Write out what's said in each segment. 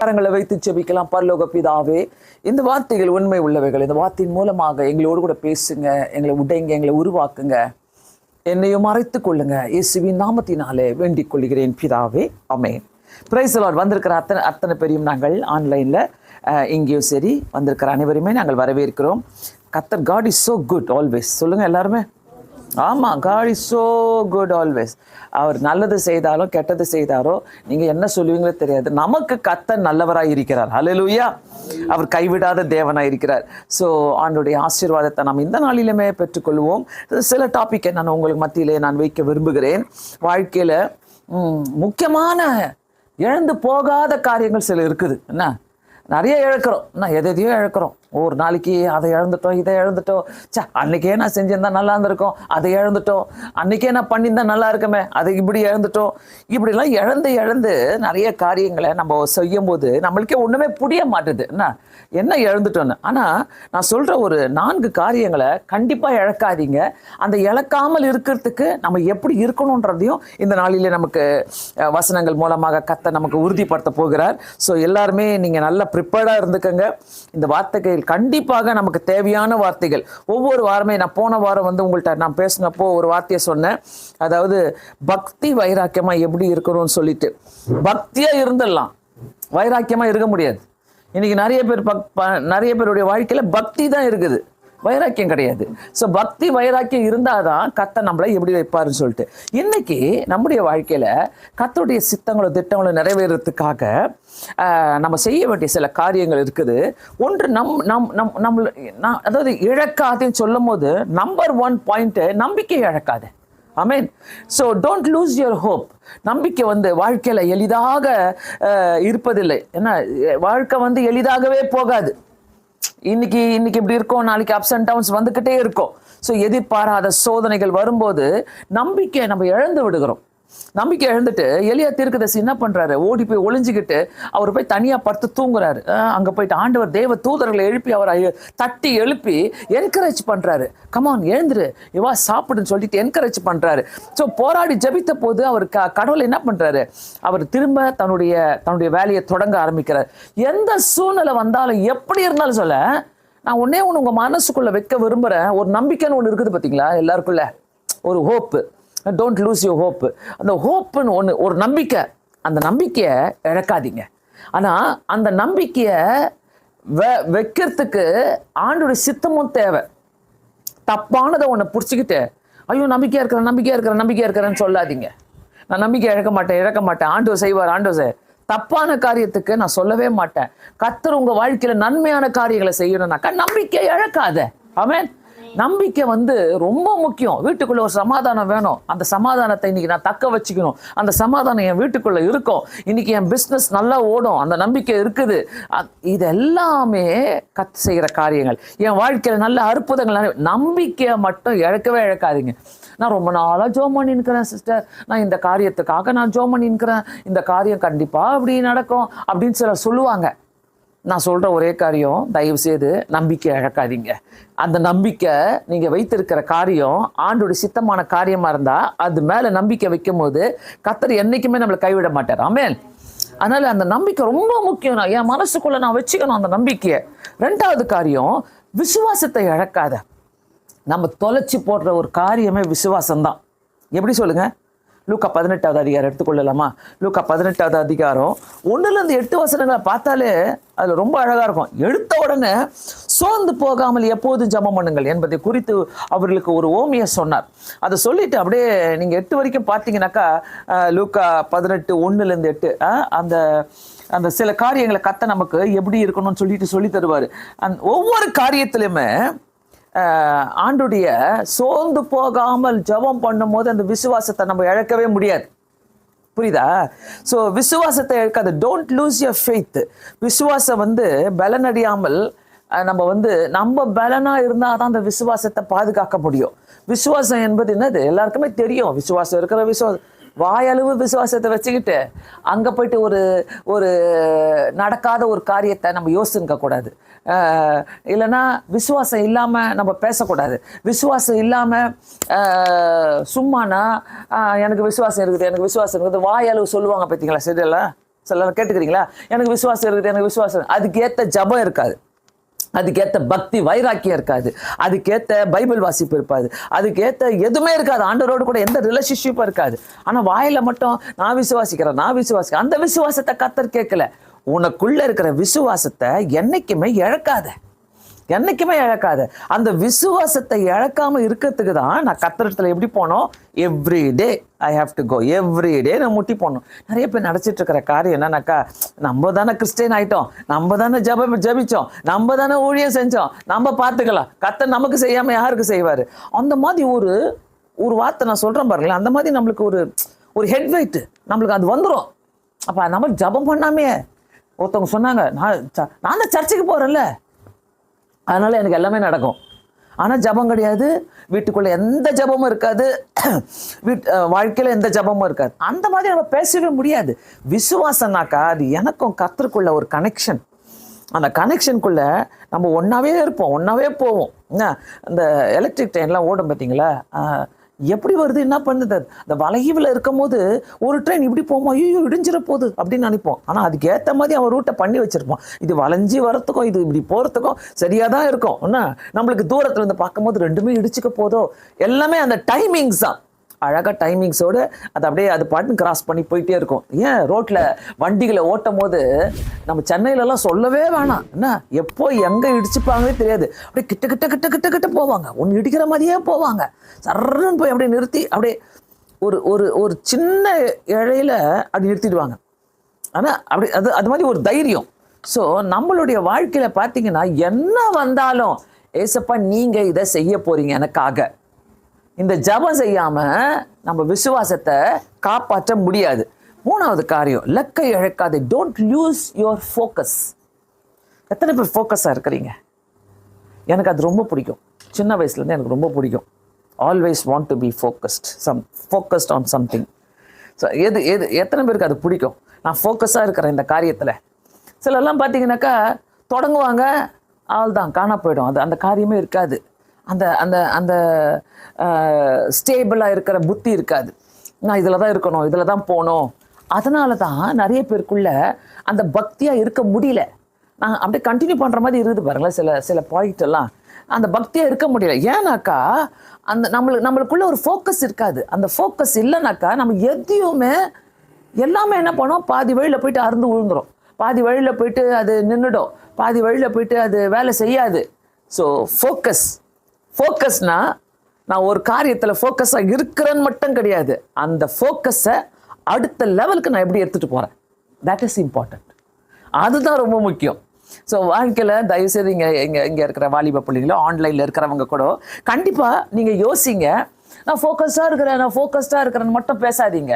கரங்களை வைத்து செபிக்கலாம். பரலோக பிதாவே, இந்த வார்த்தைகள் உண்மை உள்ளவைகள். இந்த வார்த்தையின் மூலமாக எங்களோடு கூட பேசுங்க, எங்களை உடைங்க, எங்களை உருவாக்குங்க, என்னையும் மறைத்துக் கொள்ளுங்க. இயேசுவின் நாமத்தினாலே வேண்டிக் கொள்கிறேன் பிதாவே, ஆமென். Praise the Lord. வந்திருக்கிற அத்தனை பேரையும் நாங்கள் ஆன்லைனில் இங்கேயும் சரி வந்திருக்கிற அனைவருமே நாங்கள் வரவேற்கிறோம். கர்த்தர் God is so good always. சொல்லுங்கள் எல்லாருமே. ஆமாம், God is so good always. அவர் நல்லது செய்தாலும் கெட்டது செய்தாரோ நீங்கள் என்ன சொல்லுவீங்களோ தெரியாது. நமக்கு கர்த்தர் நல்லவராக இருக்கிறார். ஹல்லேலூயா. அவர் கைவிடாத தேவனாக இருக்கிறார். ஸோ ஆண்டோடைய ஆசீர்வாதத்தை நாம் இந்த நாளிலுமே பெற்றுக்கொள்வோம். சில டாப்பிக்கை நான் உங்களுக்கு மத்தியிலே நான் வைக்க விரும்புகிறேன். வாழ்க்கையில் முக்கியமான இழந்து போகாத காரியங்கள் சில இருக்குது. என்ன நிறைய இழக்கிறோம், எதையோ இழக்கிறோம். ஒரு நாளைக்கு அதை இழந்துட்டோம், இதை இழந்துட்டோம். அன்னைக்கே நான் செஞ்சிருந்தா நல்லா இருந்திருக்கோம், அதை இழந்துட்டோம். அன்னைக்கே நான் பண்ணியிருந்தா நல்லா இருக்குமே, அதை இப்படி இழந்துட்டோம். இப்படிலாம் இழந்து நிறைய காரியங்களை நம்ம செய்யும் போது நம்மளுக்கே ஒன்றுமே புரிய மாட்டுது என்ன இழந்துட்டோன்னு. ஆனால் நான் சொல்கிற ஒரு 4 காரியங்களை கண்டிப்பாக இழக்காதீங்க. அந்த இழக்காமல் இருக்கிறதுக்கு நம்ம எப்படி இருக்கணுன்றதையும் இந்த நாளிலே நமக்கு வசனங்கள் மூலமாக கர்த்தர் நமக்கு உறுதிப்படுத்த போகிறார். ஸோ எல்லாருமே நீங்கள் நல்லா ப்ரிப்பேர்டாக இருந்துக்கங்க. இந்த வார்த்தைகள் கண்டிப்பாக நமக்கு தேவையான வார்த்தைகள். ஒவ்வொரு வாரமே நான் போன வாரம் உங்கள்கிட்ட நான் பேசினப்போ ஒரு வார்த்தையை சொன்னேன். அதாவது பக்தி வைராக்கியமாக எப்படி இருக்கணும்னு சொல்லிட்டு. பக்தியாக இருந்துடலாம், வைராக்கியமாக இருக்க முடியாது. இன்னைக்கு நிறைய பேருடைய வாழ்க்கையில் பக்தி தான் இருக்குது, வைராக்கியம் கிடையாது. ஸோ பக்தி வைராக்கியம் இருந்தால் தான் கர்த்தர் நம்மளை எப்படி வைப்பாருன்னு சொல்லிட்டு இன்னைக்கு நம்முடைய வாழ்க்கையில் கர்த்தருடைய சித்தங்களும் திட்டங்களும் நிறைவேறதுக்காக நம்ம செய்ய வேண்டிய சில காரியங்கள் இருக்குது. ஒன்று அதாவது இழக்காதுன்னு சொல்லும் போது நம்பர் 1 பாயிண்ட்டு நம்பிக்கை இழக்காது. ஆமென். So don't lose your hope. நம்பிக்கை வாழ்க்கையில் எளிதாக இருப்பதில்லை. ஏன்னா வாழ்க்கை எளிதாகவே போகாது. இன்னைக்கு இப்படி இருக்கும், நாளைக்கு அப்ஸ் அண்ட் டவுன்ஸ் வந்துக்கிட்டே இருக்கும். ஸோ எதிர்பாராத சோதனைகள் வரும்போது நம்பிக்கையை நம்ம இழந்து விடுகிறோம். நம்பிக்கை இழந்துட்டு எலியா தீர்க்கதரிசி என்ன பண்றாரு, ஓடி போய் ஒளிஞ்சுக்கிட்டு அவர் போய் தனியா படுத்து தூங்குறாரு. அங்க போயிட்டு ஆண்டவர் தேவ தூதர்களை எழுப்பி அவரை தட்டி எழுப்பி என்கரேஜ் பண்றாரு. கமான் எழுந்துரு, இவா சாப்பிடுன்னு சொல்லிட்டு என்கரேஜ் பண்றாரு. ஸோ போராடி ஜபித்த போது அவர் கடவுள் என்ன பண்றாரு, அவர் திரும்ப தன்னுடைய வேலையை தொடங்க ஆரம்பிக்கிறார். எந்த சூழ்நிலை வந்தாலும் எப்படி இருந்தாலும் சொல்ல, நான் ஒன்னே ஒன்று உங்க மனசுக்குள்ள வைக்க விரும்புறேன். ஒரு நம்பிக்கைன்னு ஒன்று இருக்குது பார்த்தீங்களா, எல்லாருக்குள்ள ஒரு hope. Don't lose your hope. அந்த ஹோப்புன்னு ஒன்று, ஒரு நம்பிக்கை. அந்த நம்பிக்கையை இழக்காதீங்க. ஆனால் அந்த நம்பிக்கையை வைக்கிறதுக்கு ஆண்டோட சித்தமும் தேவை. தப்பானதை ஒன்று பிடிச்சிக்கிட்டு ஐயோ நம்பிக்கையாக இருக்கிறேன்னு சொல்லாதீங்க. நான் நம்பிக்கை இழக்க மாட்டேன், ஆண்டவர் செய்வார். தப்பான காரியத்துக்கு நான் சொல்லவே மாட்டேன். கர்த்தர் உங்கள் வாழ்க்கையில் நன்மையான காரியங்களை செய்யணும்னாக்கா நம்பிக்கை இழக்காத. ஆமென். நம்பிக்கை ரொம்ப முக்கியம். வீட்டுக்குள்ள ஒரு சமாதானம் வேணும். அந்த சமாதானத்தை இன்னைக்கு நான் தக்க வச்சுக்கணும். அந்த சமாதானம் என் வீட்டுக்குள்ள இருக்கும். இன்னைக்கு என் பிஸ்னஸ் நல்லா ஓடும், அந்த நம்பிக்கை இருக்குது. இது எல்லாமே செய்கிற காரியங்கள். என் வாழ்க்கையில் நல்ல அற்புதங்கள். நம்பிக்கையை மட்டும் இழக்காதீங்க. நான் ரொம்ப நாளாக ஜோம் பண்ணி நிற்கிறேன் சிஸ்டர், நான் இந்த காரியத்துக்காக நான் ஜோம் பண்ணி நிற்கிறேன், இந்த காரியம் கண்டிப்பாக அப்படி நடக்கும் அப்படின்னு சிலர் சொல்லுவாங்க. நான் சொல்கிற ஒரே காரியம், தயவு செய்து நம்பிக்கை இழக்காதீங்க. அந்த நம்பிக்கை நீங்கள் வைத்திருக்கிற காரியம் ஆண்டோட சித்தமான காரியமாக இருந்தால் அது மேலே நம்பிக்கை வைக்கும் போது கர்த்தர் என்றைக்குமே நம்மளை கைவிட மாட்டார். ஆமென். அதனால் அந்த நம்பிக்கை ரொம்ப முக்கியம். என் மனசுக்குள்ளே நான் வச்சுக்கணும் அந்த நம்பிக்கையை. 2வது காரியம், விசுவாசத்தை இழக்காத. நம்ம தொலைச்சி போடுற ஒரு காரியமே விசுவாசம்தான். எப்படி சொல்லுங்கள்? லூக்கா 18வது அதிகாரம் எடுத்துக்கொள்ளலாமா? லூக்கா 18வது அதிகாரம் 1-8 வசனங்களை பார்த்தாலே அதில் ரொம்ப அழகாக இருக்கும். எடுத்த உடனே சோர்ந்து போகாமல் எப்போதும் ஜெபம் பண்ணுங்கள் என்பதை குறித்து அவர்களுக்கு ஒரு ஓமியை சொன்னார். அதை சொல்லிட்டு அப்படியே நீங்கள் 8 வரைக்கும் பார்த்தீங்கன்னாக்கா லூக்கா 18:1-8 அந்த சில காரியங்களை கர்த்தர் நமக்கு எப்படி இருக்கணும்னு சொல்லி தருவார். ஒவ்வொரு காரியத்திலுமே ஆண்டுடைய சோர்ந்து போகாமல் ஜெபம் பண்ணும் போது அந்த விசுவாசத்தை நம்ம இழக்கவே முடியாது. புரியுதா? ஸோ விசுவாசத்தை இழக்காது. Don't lose your faith. விசுவாசம் பலனடையாமல் நம்ம பலனா இருந்தால் தான் அந்த விசுவாசத்தை பாதுகாக்க முடியும். விசுவாசம் என்பது என்னது எல்லாருக்குமே தெரியும். விசுவாசம் இருக்கிற விசுவாசம் வாயளவு விசுவாசத்தை வச்சுக்கிட்டு அங்கே போயிட்டு ஒரு நடக்காத ஒரு காரியத்தை நம்ம யோசிக்க கூடாது. இல்லைன்னா விசுவாசம் இல்லாமல் நம்ம பேசக்கூடாது. விசுவாசம் இல்லாமல் சும்மானா எனக்கு விசுவாசம் இருக்குது வாயளவு சொல்லுவாங்க பார்த்தீங்களா? சரியில்ல, சில கேட்டுக்கிறீங்களா? எனக்கு விசுவாசம் இருக்குது, எனக்கு விசுவாசம். அதுக்கேற்ற ஜபம் இருக்காது, அதுக்கேற்ற பக்தி வைராக்கியம் இருக்காது, அதுக்கேற்ற பைபிள் வாசிப்பு இருக்காது, அதுக்கேற்ற எதுவுமே இருக்காது, ஆண்டவரோடு கூட எந்த ரிலேஷன்ஷிப்பும் இருக்காது. ஆனால் வாயில மட்டும் நான் விசுவாசிக்கிறேன், நான் விசுவாசிக்கிறேன். அந்த விசுவாசத்தை கர்த்தர் கேட்கல. உனக்குள்ள இருக்கிற விசுவாசத்தை என்னைக்குமே இழக்காத, என்னைக்குமே இழக்காத. அந்த விசுவாசத்தை இழக்காம இருக்கிறதுக்கு தான் நான் கர்த்தரிடத்துல எப்படி போனோம்? Everyday I have to go, everyday நான் முட்டி போடணும். நிறைய பேர் நடச்சிட்டு இருக்கிற காரியம் என்னன்னாக்கா, நம்ம தானே கிறிஸ்டியன் ஆயிட்டோம், நம்ம தானே ஜபிச்சோம், நம்ம தானே ஊழியம் செஞ்சோம், நம்ம பார்த்துக்கலாம், கர்த்தர் நமக்கு செய்யாம யாருக்கு செய்வாரு? அந்த மாதிரி ஒரு வார்த்தை நான் சொல்றேன் பாருங்களேன். அந்த மாதிரி நம்மளுக்கு ஒரு ஹெட் வெயிட் நம்மளுக்கு அது வந்துடும். அப்ப நம்ம ஜபம் பண்ணாமே, ஒருத்தவங்க சொன்னாங்க, நான் தான் சர்ச்சுக்கு போறேன்ல, அதனால எனக்கு எல்லாமே நடக்கும். ஆனால் ஜபம் கிடையாது, வீட்டுக்குள்ள எந்த ஜபமும் இருக்காது, வாழ்க்கையில எந்த ஜபமும் இருக்காது. அந்த மாதிரி நம்ம பேசவே முடியாது. விசுவாசம்னாக்கா அது எனக்கும் கர்த்தருக்குள்ள ஒரு கனெக்ஷன். அந்த கனெக்ஷனுக்குள்ள நம்ம ஒன்றாவே இருப்போம், ஒன்றாவே போவோம். இந்த எலக்ட்ரிக் ட்ரெயின்லாம் ஓடும் பார்த்தீங்களா, எப்படி வருது, என்ன பண்ணுது? அந்த வளைவில் இருக்கும் போது ஒரு ட்ரெயின் இப்படி போமா, ஐயோ இடிஞ்சிட போகுது அப்படின்னு நினைப்போம். ஆனால் அதுக்கு ஏற்ற மாதிரி அவன் ரூட்டை பண்ணி வச்சிருப்பான். இது வளைஞ்சி வரத்துக்கும் இது இப்படி போகிறதுக்கும் சரியாக தான் இருக்கும். என்ன நம்மளுக்கு தூரத்தில் இருந்து பார்க்கும்போது ரெண்டுமே இடிச்சுக்க போதோ, எல்லாமே அந்த டைமிங்ஸ் தான். அழகாக டைமிங்ஸோடு அது அப்படியே அது பாட்டுன்னு கிராஸ் பண்ணி போயிட்டே இருக்கும். ஏன் ரோட்டில் வண்டிகளை ஓட்டும் போது நம்ம சென்னையிலலாம் சொல்லவே வேணாம், என்ன எப்போ எங்கே இடிச்சுப்பாங்களே தெரியாது. அப்படியே கிட்ட கிட்ட கிட்ட கிட்ட கிட்ட போவாங்க, ஒன்று இடிக்கிற மாதிரியே போவாங்க. சர்றன்னு போய் அப்படியே நிறுத்தி அப்படியே ஒரு ஒரு ஒரு சின்ன இழையில அப்படி நிறுத்திடுவாங்க. ஆனால் அப்படி அது மாதிரி ஒரு தைரியம். ஸோ நம்மளுடைய வாழ்க்கையில் பார்த்தீங்கன்னா என்ன வந்தாலும், ஏசப்பா நீங்கள் இதை செய்ய போறீங்க எனக்காக, இந்த ஜபம் செய்யாம நம்ம விசுவாசத்தை காப்பாற்ற முடியாது. மூணாவது காரியம், லக்கை இழக்காதே. Don't lose your focus. எத்தனை பேர் ஃபோக்கஸாக இருக்கிறீங்க? எனக்கு அது ரொம்ப பிடிக்கும். சின்ன வயசுலேருந்து எனக்கு ரொம்ப பிடிக்கும். Always want to be focused on something. So எத்தனை பேருக்கு அது பிடிக்கும்? நான் ஃபோக்கஸாக இருக்கிறேன் இந்த காரியத்தில். சிலர்லாம் பார்த்தீங்கன்னாக்கா தொடங்குவாங்க, ஆள் தான் காணா போயிடும், அது அந்த காரியமே இருக்காது. அந்த அந்த அந்த ஸ்டேபிளாக இருக்கிற புத்தி இருக்காது. நான் இதில் தான் இருக்கணும், இதில் தான் போகணும். அதனால தான் நிறைய பேருக்குள்ள அந்த பக்தியாக இருக்க முடியல. நான் அப்படியே கண்டினியூ பண்ணுற மாதிரி இருக்குது பாருங்களேன். சில பாயிண்ட் எல்லாம் அந்த பக்தியாக இருக்க முடியல. ஏன்னாக்கா அந்த நம்மளுக்குள்ள ஒரு ஃபோக்கஸ் இருக்காது. அந்த ஃபோக்கஸ் இல்லைனாக்கா நம்ம எதையுமே எல்லாமே என்ன பண்ணோம், பாதி வழியில் போயிட்டு அறுந்து விழுந்துடும், பாதி வழியில் போயிட்டு அது நின்றுடும், பாதி வழியில் போயிட்டு அது வேலை செய்யாது. ஸோ ஃபோக்கஸ்னா நான் ஒரு காரியத்தில் ஃபோக்கஸாக இருக்கிறேன்னு மட்டும் கிடையாது, அந்த ஃபோக்கஸை அடுத்த லெவலுக்கு நான் எப்படி எடுத்துகிட்டு போகிறேன், தட் இஸ் இம்பார்ட்டண்ட். அதுதான் ரொம்ப முக்கியம். ஸோ வாழ்க்கையில் தயவுசெய்து இங்கே இருக்கிற வாலிப பிள்ளைங்களோ ஆன்லைனில் இருக்கிறவங்க கூட கண்டிப்பாக நீங்கள் யோசிங்க. நான் ஃபோக்கஸ்டாக இருக்கிறேன்னு மட்டும் பேசாதீங்க.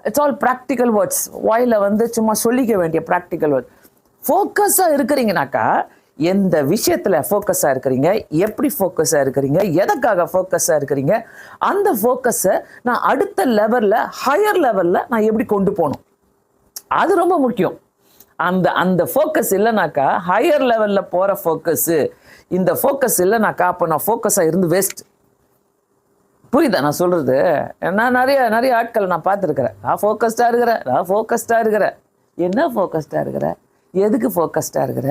It's all practical words. வாயில் சும்மா சொல்லிக்க வேண்டிய ப்ராக்டிக்கல் வேர்ட். ஃபோக்கஸாக இருக்கிறீங்கனாக்கா எந்த விஷயத்தில் ஃபோக்கஸாக இருக்கிறீங்க, எப்படி ஃபோக்கஸாக இருக்கிறீங்க, எதுக்காக ஃபோக்கஸாக இருக்கிறீங்க, அந்த ஃபோக்கஸை நான் அடுத்த லெவலில் ஹையர் லெவலில் நான் எப்படி கொண்டு போகணும், அது ரொம்ப முக்கியம். அந்த ஃபோக்கஸ் இல்லைனாக்கா ஹையர் லெவலில் போகிற ஃபோக்கஸு, இந்த ஃபோக்கஸ் இல்லைனாக்கா அப்போ நான் ஃபோக்கஸாக இருந்து வேஸ்ட். புரியுதா நான் சொல்கிறது? நான் நிறைய ஆட்களை நான் பார்த்துருக்குறேன். நான் ஃபோக்கஸ்டாக இருக்கிறேன். என்ன ஃபோக்கஸ்டாக இருக்கிற, எதுக்கு ஃபோக்கஸ்டாக இருக்கிற,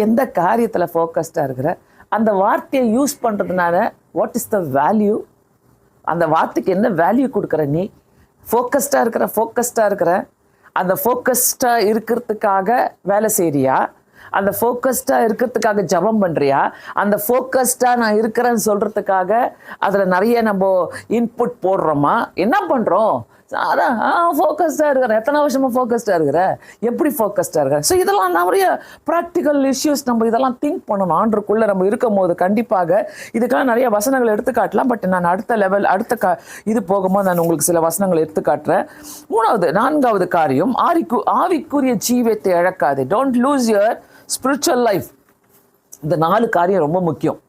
எந்த காரியத்தில் ஃபோக்கஸ்டாக இருக்கிற, அந்த வார்த்தையை யூஸ் பண்ணுறதுனால வாட் இஸ் த வேல்யூ, அந்த வார்த்தைக்கு என்ன வேல்யூ கொடுக்குற நீ? ஃபோக்கஸ்டாக இருக்கிற அந்த ஃபோக்கஸ்டாக இருக்கிறதுக்காக வேலை செய்கிறியா, அந்த ஃபோக்கஸ்டாக இருக்கிறதுக்காக ஜபம் பண்ணுறியா, அந்த ஃபோக்கஸ்டாக நான் இருக்கிறேன்னு சொல்கிறதுக்காக அதில் நிறைய நம்ம இன்புட் போடுறோமா, என்ன பண்ணுறோம்? அதான் ஃபோக்கஸ்டாக இருக்கிறேன். எத்தனை வருஷமாக ஃபோக்கஸ்டாக இருக்கிற, எப்படி ஃபோக்கஸ்டாக இருக்கிற? ஸோ இதெல்லாம் நிறைய ப்ராக்டிக்கல் இஷ்யூஸ் நம்ம இதெல்லாம் திங்க் பண்ணணும். ஆண்டுக்குள்ளே நம்ம இருக்கும் போது கண்டிப்பாக இதுக்கெல்லாம் நிறைய வசனங்கள் எடுத்துக்காட்டலாம். பட் நான் இது போகும்போது நான் உங்களுக்கு சில வசனங்கள் எடுத்துக்காட்டுறேன். நான்காவது காரியம், ஆவிக்குரிய ஜீவியத்தை இழக்காது. Don't lose your spiritual life. இந்த 4 காரியம் ரொம்ப முக்கியம்.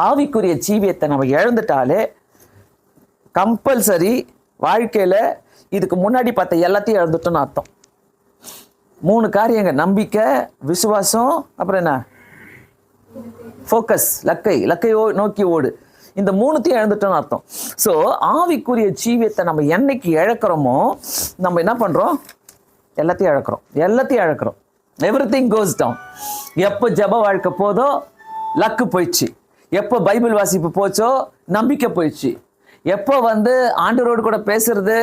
ஆவிக்குரிய ஜீவியத்தை நம்ம இழந்துட்டாலே கம்பல்சரி வாழ்க்கையில் இதுக்கு முன்னாடி பார்த்த எல்லாத்தையும் இழந்துட்டோன்னு அர்த்தம். 3 காரியங்க: நம்பிக்கை, விசுவாசம், அப்புறம் என்ன, ஃபோக்கஸ், லக்கை நோக்கி ஓடு. இந்த 3த்தையும் இழந்துட்டோன்னு அர்த்தம். ஸோ ஆவிக்குரிய ஜீவியத்தை நம்ம என்னைக்கு இழக்கிறோமோ நம்ம என்ன பண்ணுறோம், எல்லாத்தையும் இழக்கிறோம். எவ்ரிதிங் கோஸ் டவுன். எப்போ ஜப வாழ்க்கை போதோ லக்கு போயிடுச்சு, எப்போ பைபிள் வாசிப்பு போச்சோ நம்பிக்கை போயிடுச்சு, எப்போ ஆண்டவரோடு கூட பேசுறது,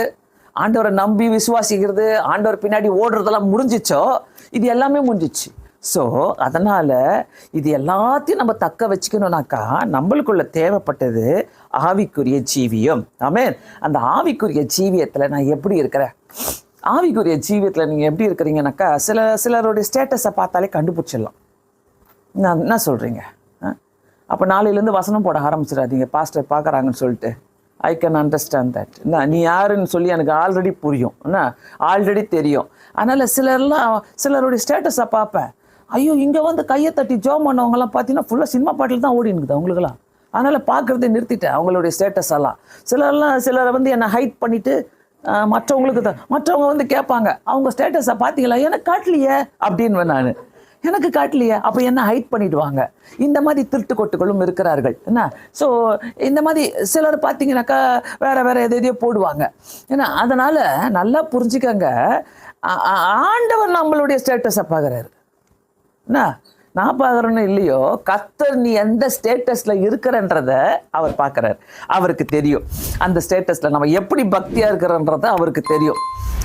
ஆண்டவரை நம்பி விசுவாசிக்கிறது, ஆண்டவர் பின்னாடி ஓடுறதெல்லாம் முடிஞ்சிச்சோ இது எல்லாமே முடிஞ்சிச்சு. ஸோ அதனால் இது எல்லாத்தையும் நம்ம தக்க வச்சுக்கணும்னாக்கா நம்மளுக்குள்ள தேவைப்பட்டது ஆவிக்குரிய ஜீவியம். ஆமென். அந்த ஆவிக்குரிய ஜீவியத்தில் நான் எப்படி இருக்கிறேன், ஆவிக்குரிய ஜீவியத்தில் நீங்கள் எப்படி இருக்கிறீங்கனாக்கா சிலருடைய ஸ்டேட்டஸை பார்த்தாலே கண்டுபிடிச்சிடலாம். நான் என்ன சொல்கிறீங்க? அப்போ நாளையிலேருந்து வசனம் போட ஆரம்பிச்சிடாதீங்க பாஸ்டர் பார்க்குறாங்கன்னு சொல்லிட்டு. I can understand that. என்ன நீ யாருன்னு சொல்லி எனக்கு ஆல்ரெடி புரியும், என்ன ஆல்ரெடி தெரியும். அதனால் சிலருடைய ஸ்டேட்டஸை பார்ப்பேன். ஐயோ இங்கே கையை தட்டி ஜோம் பண்ணவங்கலாம் பார்த்தீங்கன்னா ஃபுல்லாக சினிமா பாட்டில் தான் ஓடி இருக்குது அவங்களுக்குலாம். அதனால் பார்க்குறதே நிறுத்திட்டேன் அவங்களுடைய ஸ்டேட்டஸ் எல்லாம். சிலரை என்னை ஹைட் பண்ணிவிட்டு மற்றவங்க கேட்பாங்க அவங்க ஸ்டேட்டஸை பார்த்தீங்களா, எனக்கு காட்டலையே அப்படின்னு நான், எனக்கு காட்டலையே, அப்போ என்ன ஹைட் பண்ணிடுவாங்க. இந்த மாதிரி திருட்டு கொட்டுகளும் இருக்கிறார்கள். என்ன ஸோ இந்த மாதிரி சிலர் பார்த்தீங்கன்னாக்கா வேறு எதையோ போடுவாங்க. ஏன்னா அதனால் நல்லா புரிஞ்சுக்கங்க, ஆண்டவர் நம்மளுடைய ஸ்டேட்டஸை பார்க்குறாரு. என்ன நான் பார்க்குறேன்னு இல்லையோ, கர்த்தர் நீ எந்த ஸ்டேட்டஸில் இருக்கிறன்றத அவர் பார்க்குறாரு. அவருக்கு தெரியும் அந்த ஸ்டேட்டஸில் நம்ம எப்படி பக்தியாக இருக்கிறோன்றத அவருக்கு தெரியும்.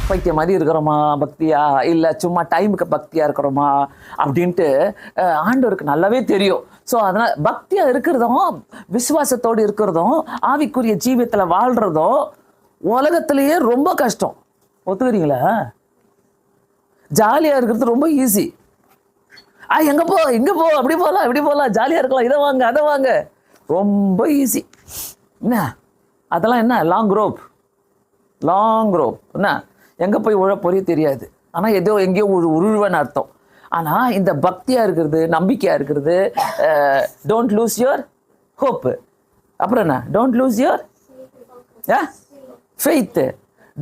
பைத்திய மாதிரி இருக்கிறோமா பக்தியா, இல்லை சும்மா டைமுக்கு பக்தியாக இருக்கிறோமா அப்படின்ட்டு ஆண்டவருக்கு நல்லாவே தெரியும். ஸோ அதனால் பக்தியாக இருக்கிறதும் விசுவாசத்தோடு இருக்கிறதும் ஆவிக்குரிய ஜீவியத்தில் வாழ்கிறதும் உலகத்திலேயே ரொம்ப கஷ்டம். ஒத்துக்கிறீங்களா? ஜாலியாக இருக்கிறது ரொம்ப ஈஸி. எங்கே போ இங்கே போ, அப்படி போகலாம் இப்படி போகலாம், ஜாலியாக இருக்கலாம், இதை வாங்க அதை வாங்க, ரொம்ப ஈஸி. என்ன அதெல்லாம் என்ன லாங் ரோப் என்ன எங்கே போய் உழப்பொரிய தெரியாது. ஆனால் ஏதோ எங்கேயோ உருவன்னு அர்த்தம். ஆனால் இந்த பக்தியாக இருக்கிறது, நம்பிக்கையாக இருக்கிறது, டோன்ட் லூஸ் யுவர் ஹோப்பு. அப்புறம் என்ன, don't lose your faith,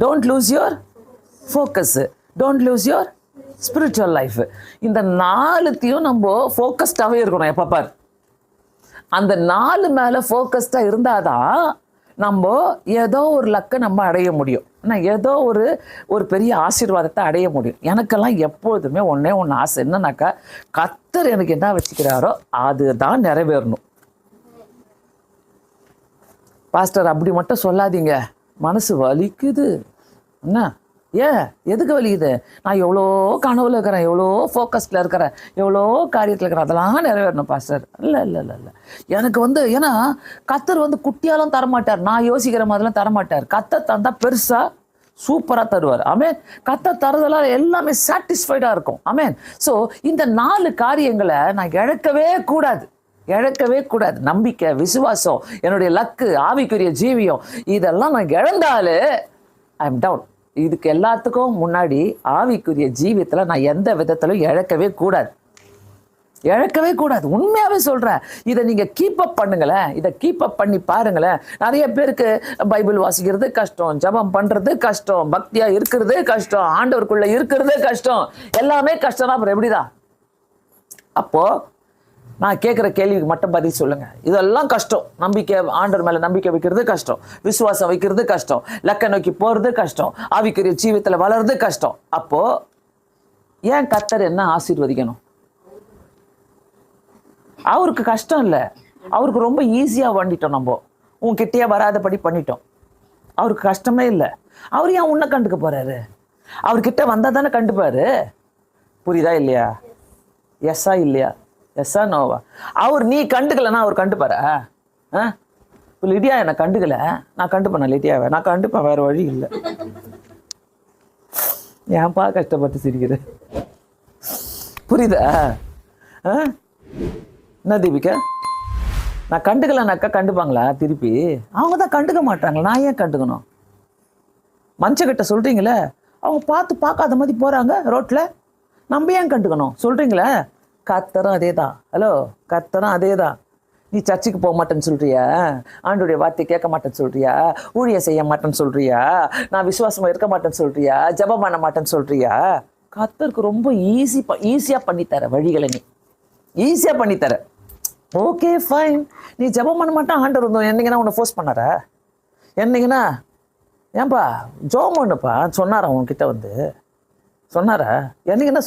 don't lose your focus, don't lose your spiritual life. இந்த 4த்தையும் நம்ம ஃபோக்கஸ்டாகவே இருக்கணும் எப்போ பார். அந்த 4 மேலே ஃபோக்கஸ்டாக இருந்தாதான் நம்ம ஏதோ ஒரு லக்கை நம்ம அடைய முடியும். ஆனால் ஏதோ ஒரு பெரிய ஆசீர்வாதத்தை அடைய முடியும். எனக்கெல்லாம் எப்பொழுதுமே ஒன்று ஆசை என்னன்னாக்கா, கர்த்தர் எனக்கு என்ன வச்சுக்கிறாரோ அதுதான் நிறைவேறணும். பாஸ்டர் அப்படி மட்டும் சொல்லாதீங்க, மனசு வலிக்குது. என்ன எதுக்கு வலிக்குது? நான் எவ்வளோ கனவுல இருக்கிறேன், எவ்வளோ ஃபோக்கஸில் இருக்கிறேன், எவ்வளோ காரியத்தில் இருக்கிறேன், அதெல்லாம் நிறைவேறணும் பாஸ்டர். இல்லை எனக்கு ஏன்னா கர்த்தர் குட்டியாலும் தரமாட்டார், நான் யோசிக்கிற மாதிரிலாம் தரமாட்டார். கர்த்தர் தந்தால் பெருசாக சூப்பராக தருவார். ஆமேன். கர்த்தர் தரதெல்லாம் எல்லாமே சாட்டிஸ்ஃபைடாக இருக்கும். ஆமேன். ஸோ இந்த 4 காரியங்களை நான் இழக்கவே கூடாது. நம்பிக்கை, விசுவாசம், என்னுடைய லக்கு, ஆவிக்குரிய ஜீவியம், இதெல்லாம் நான் இழந்தாலே ஐ எம் டவுன். இதுக்கு எல்லாத்துக்கும் முன்னாடி ஆவிக்குரிய ஜீவியத்தில் நான் எந்த விதத்திலும் இழக்கவே கூடாது. உண்மையாகவே சொல்கிறேன். இதை நீங்கள் கீப்பப் பண்ணுங்களேன், இதை கீப்பப் பண்ணி பாருங்களேன். நிறைய பேருக்கு பைபிள் வாசிக்கிறது கஷ்டம், ஜபம் பண்ணுறது கஷ்டம், பக்தியாக இருக்கிறது கஷ்டம், ஆண்டவருக்குள்ளே இருக்கிறது கஷ்டம், எல்லாமே கஷ்டம்னா அப்புறம் எப்படிதான்? அப்போது நான் கேட்குற கேள்விக்கு மட்டும் பதில் சொல்லுங்கள். இதெல்லாம் கஷ்டம். நம்பிக்கை, ஆண்டவர் மேலே நம்பிக்கை வைக்கிறது கஷ்டம், விசுவாசம் வைக்கிறது கஷ்டம், லக்க நோக்கி போகிறது கஷ்டம், ஆவிக்குரிய ஜீவியத்தில் வளர்றது கஷ்டம். அப்போது ஏன் கர்த்தர் என்ன ஆசீர்வதிக்கணும்? அவருக்கு கஷ்டம் இல்லை, அவருக்கு ரொம்ப ஈஸியாக பண்ணிட்டோம். நம்ம உங்ககிட்டயே வராதபடி பண்ணிட்டோம். அவருக்கு கஷ்டமே இல்லை. அவர் ஏன் உன்னை கண்டுக்க போகிறாரு? அவர்கிட்ட வந்தால் தானே கண்டுப்பாரு. புரியுதா இல்லையா? எஸ்ஸா இல்லையா? எஸ்ஸா நோவா? அவர் நீ கண்டுக்கலன்னா அவர் கண்டுப்பாரா? இப்போ லிடியா என்னை கண்டுக்கல, நான் கண்டுப்பேன். லிடியாவை நான் கண்டுப்பேன், வேறு வழி இல்லை. ஏன்பா கஷ்டப்பட்டு சிரிக்கிற? புரியுதா? என்ன தீபிகா, நான் கண்டுக்கலனாக்கா கண்டுப்பாங்களா திருப்பி? அவங்க தான் கண்டுக்க மாட்டாங்களா, நான் ஏன் கண்டுக்கணும்? மனுஷக்கிட்ட சொல்கிறீங்களே, அவங்க பார்க்காத மாதிரி போகிறாங்க ரோட்டில், நம்ம ஏன் கண்டுக்கணும் சொல்கிறீங்களே? கர்த்தரும் அதே தான். ஹலோ, கர்த்தரும் அதே தான். நீ சர்ச்சுக்கு போக மாட்டேன்னு சொல்கிறியா? ஆண்டோடைய வார்த்தை கேட்க மாட்டேன்னு சொல்கிறியா? ஊழியம் செய்ய மாட்டேன்னு சொல்கிறியா? நான் விசுவாசமாக இருக்க மாட்டேன்னு சொல்கிறியா? ஜபம் பண்ண மாட்டேன்னு சொல்கிறியா? கர்த்தருக்கு ரொம்ப ஈஸியாக பண்ணித்தர வழிகளை நீ ஈஸியாக பண்ணித்தர. ஓகே ஃபைன், நீ ஜபம் பண்ண மாட்டேன் ஆண்டவர் இருந்தோம் என்னைக்குன்னா உன்னை ஃபோர்ஸ் பண்ணார? என்னைக்குன்னா ஏன்பா ஜோம் பண்ணுப்பா சொன்னாரா உன்கிட்ட சொன்னாரா? எனக்கு என்ன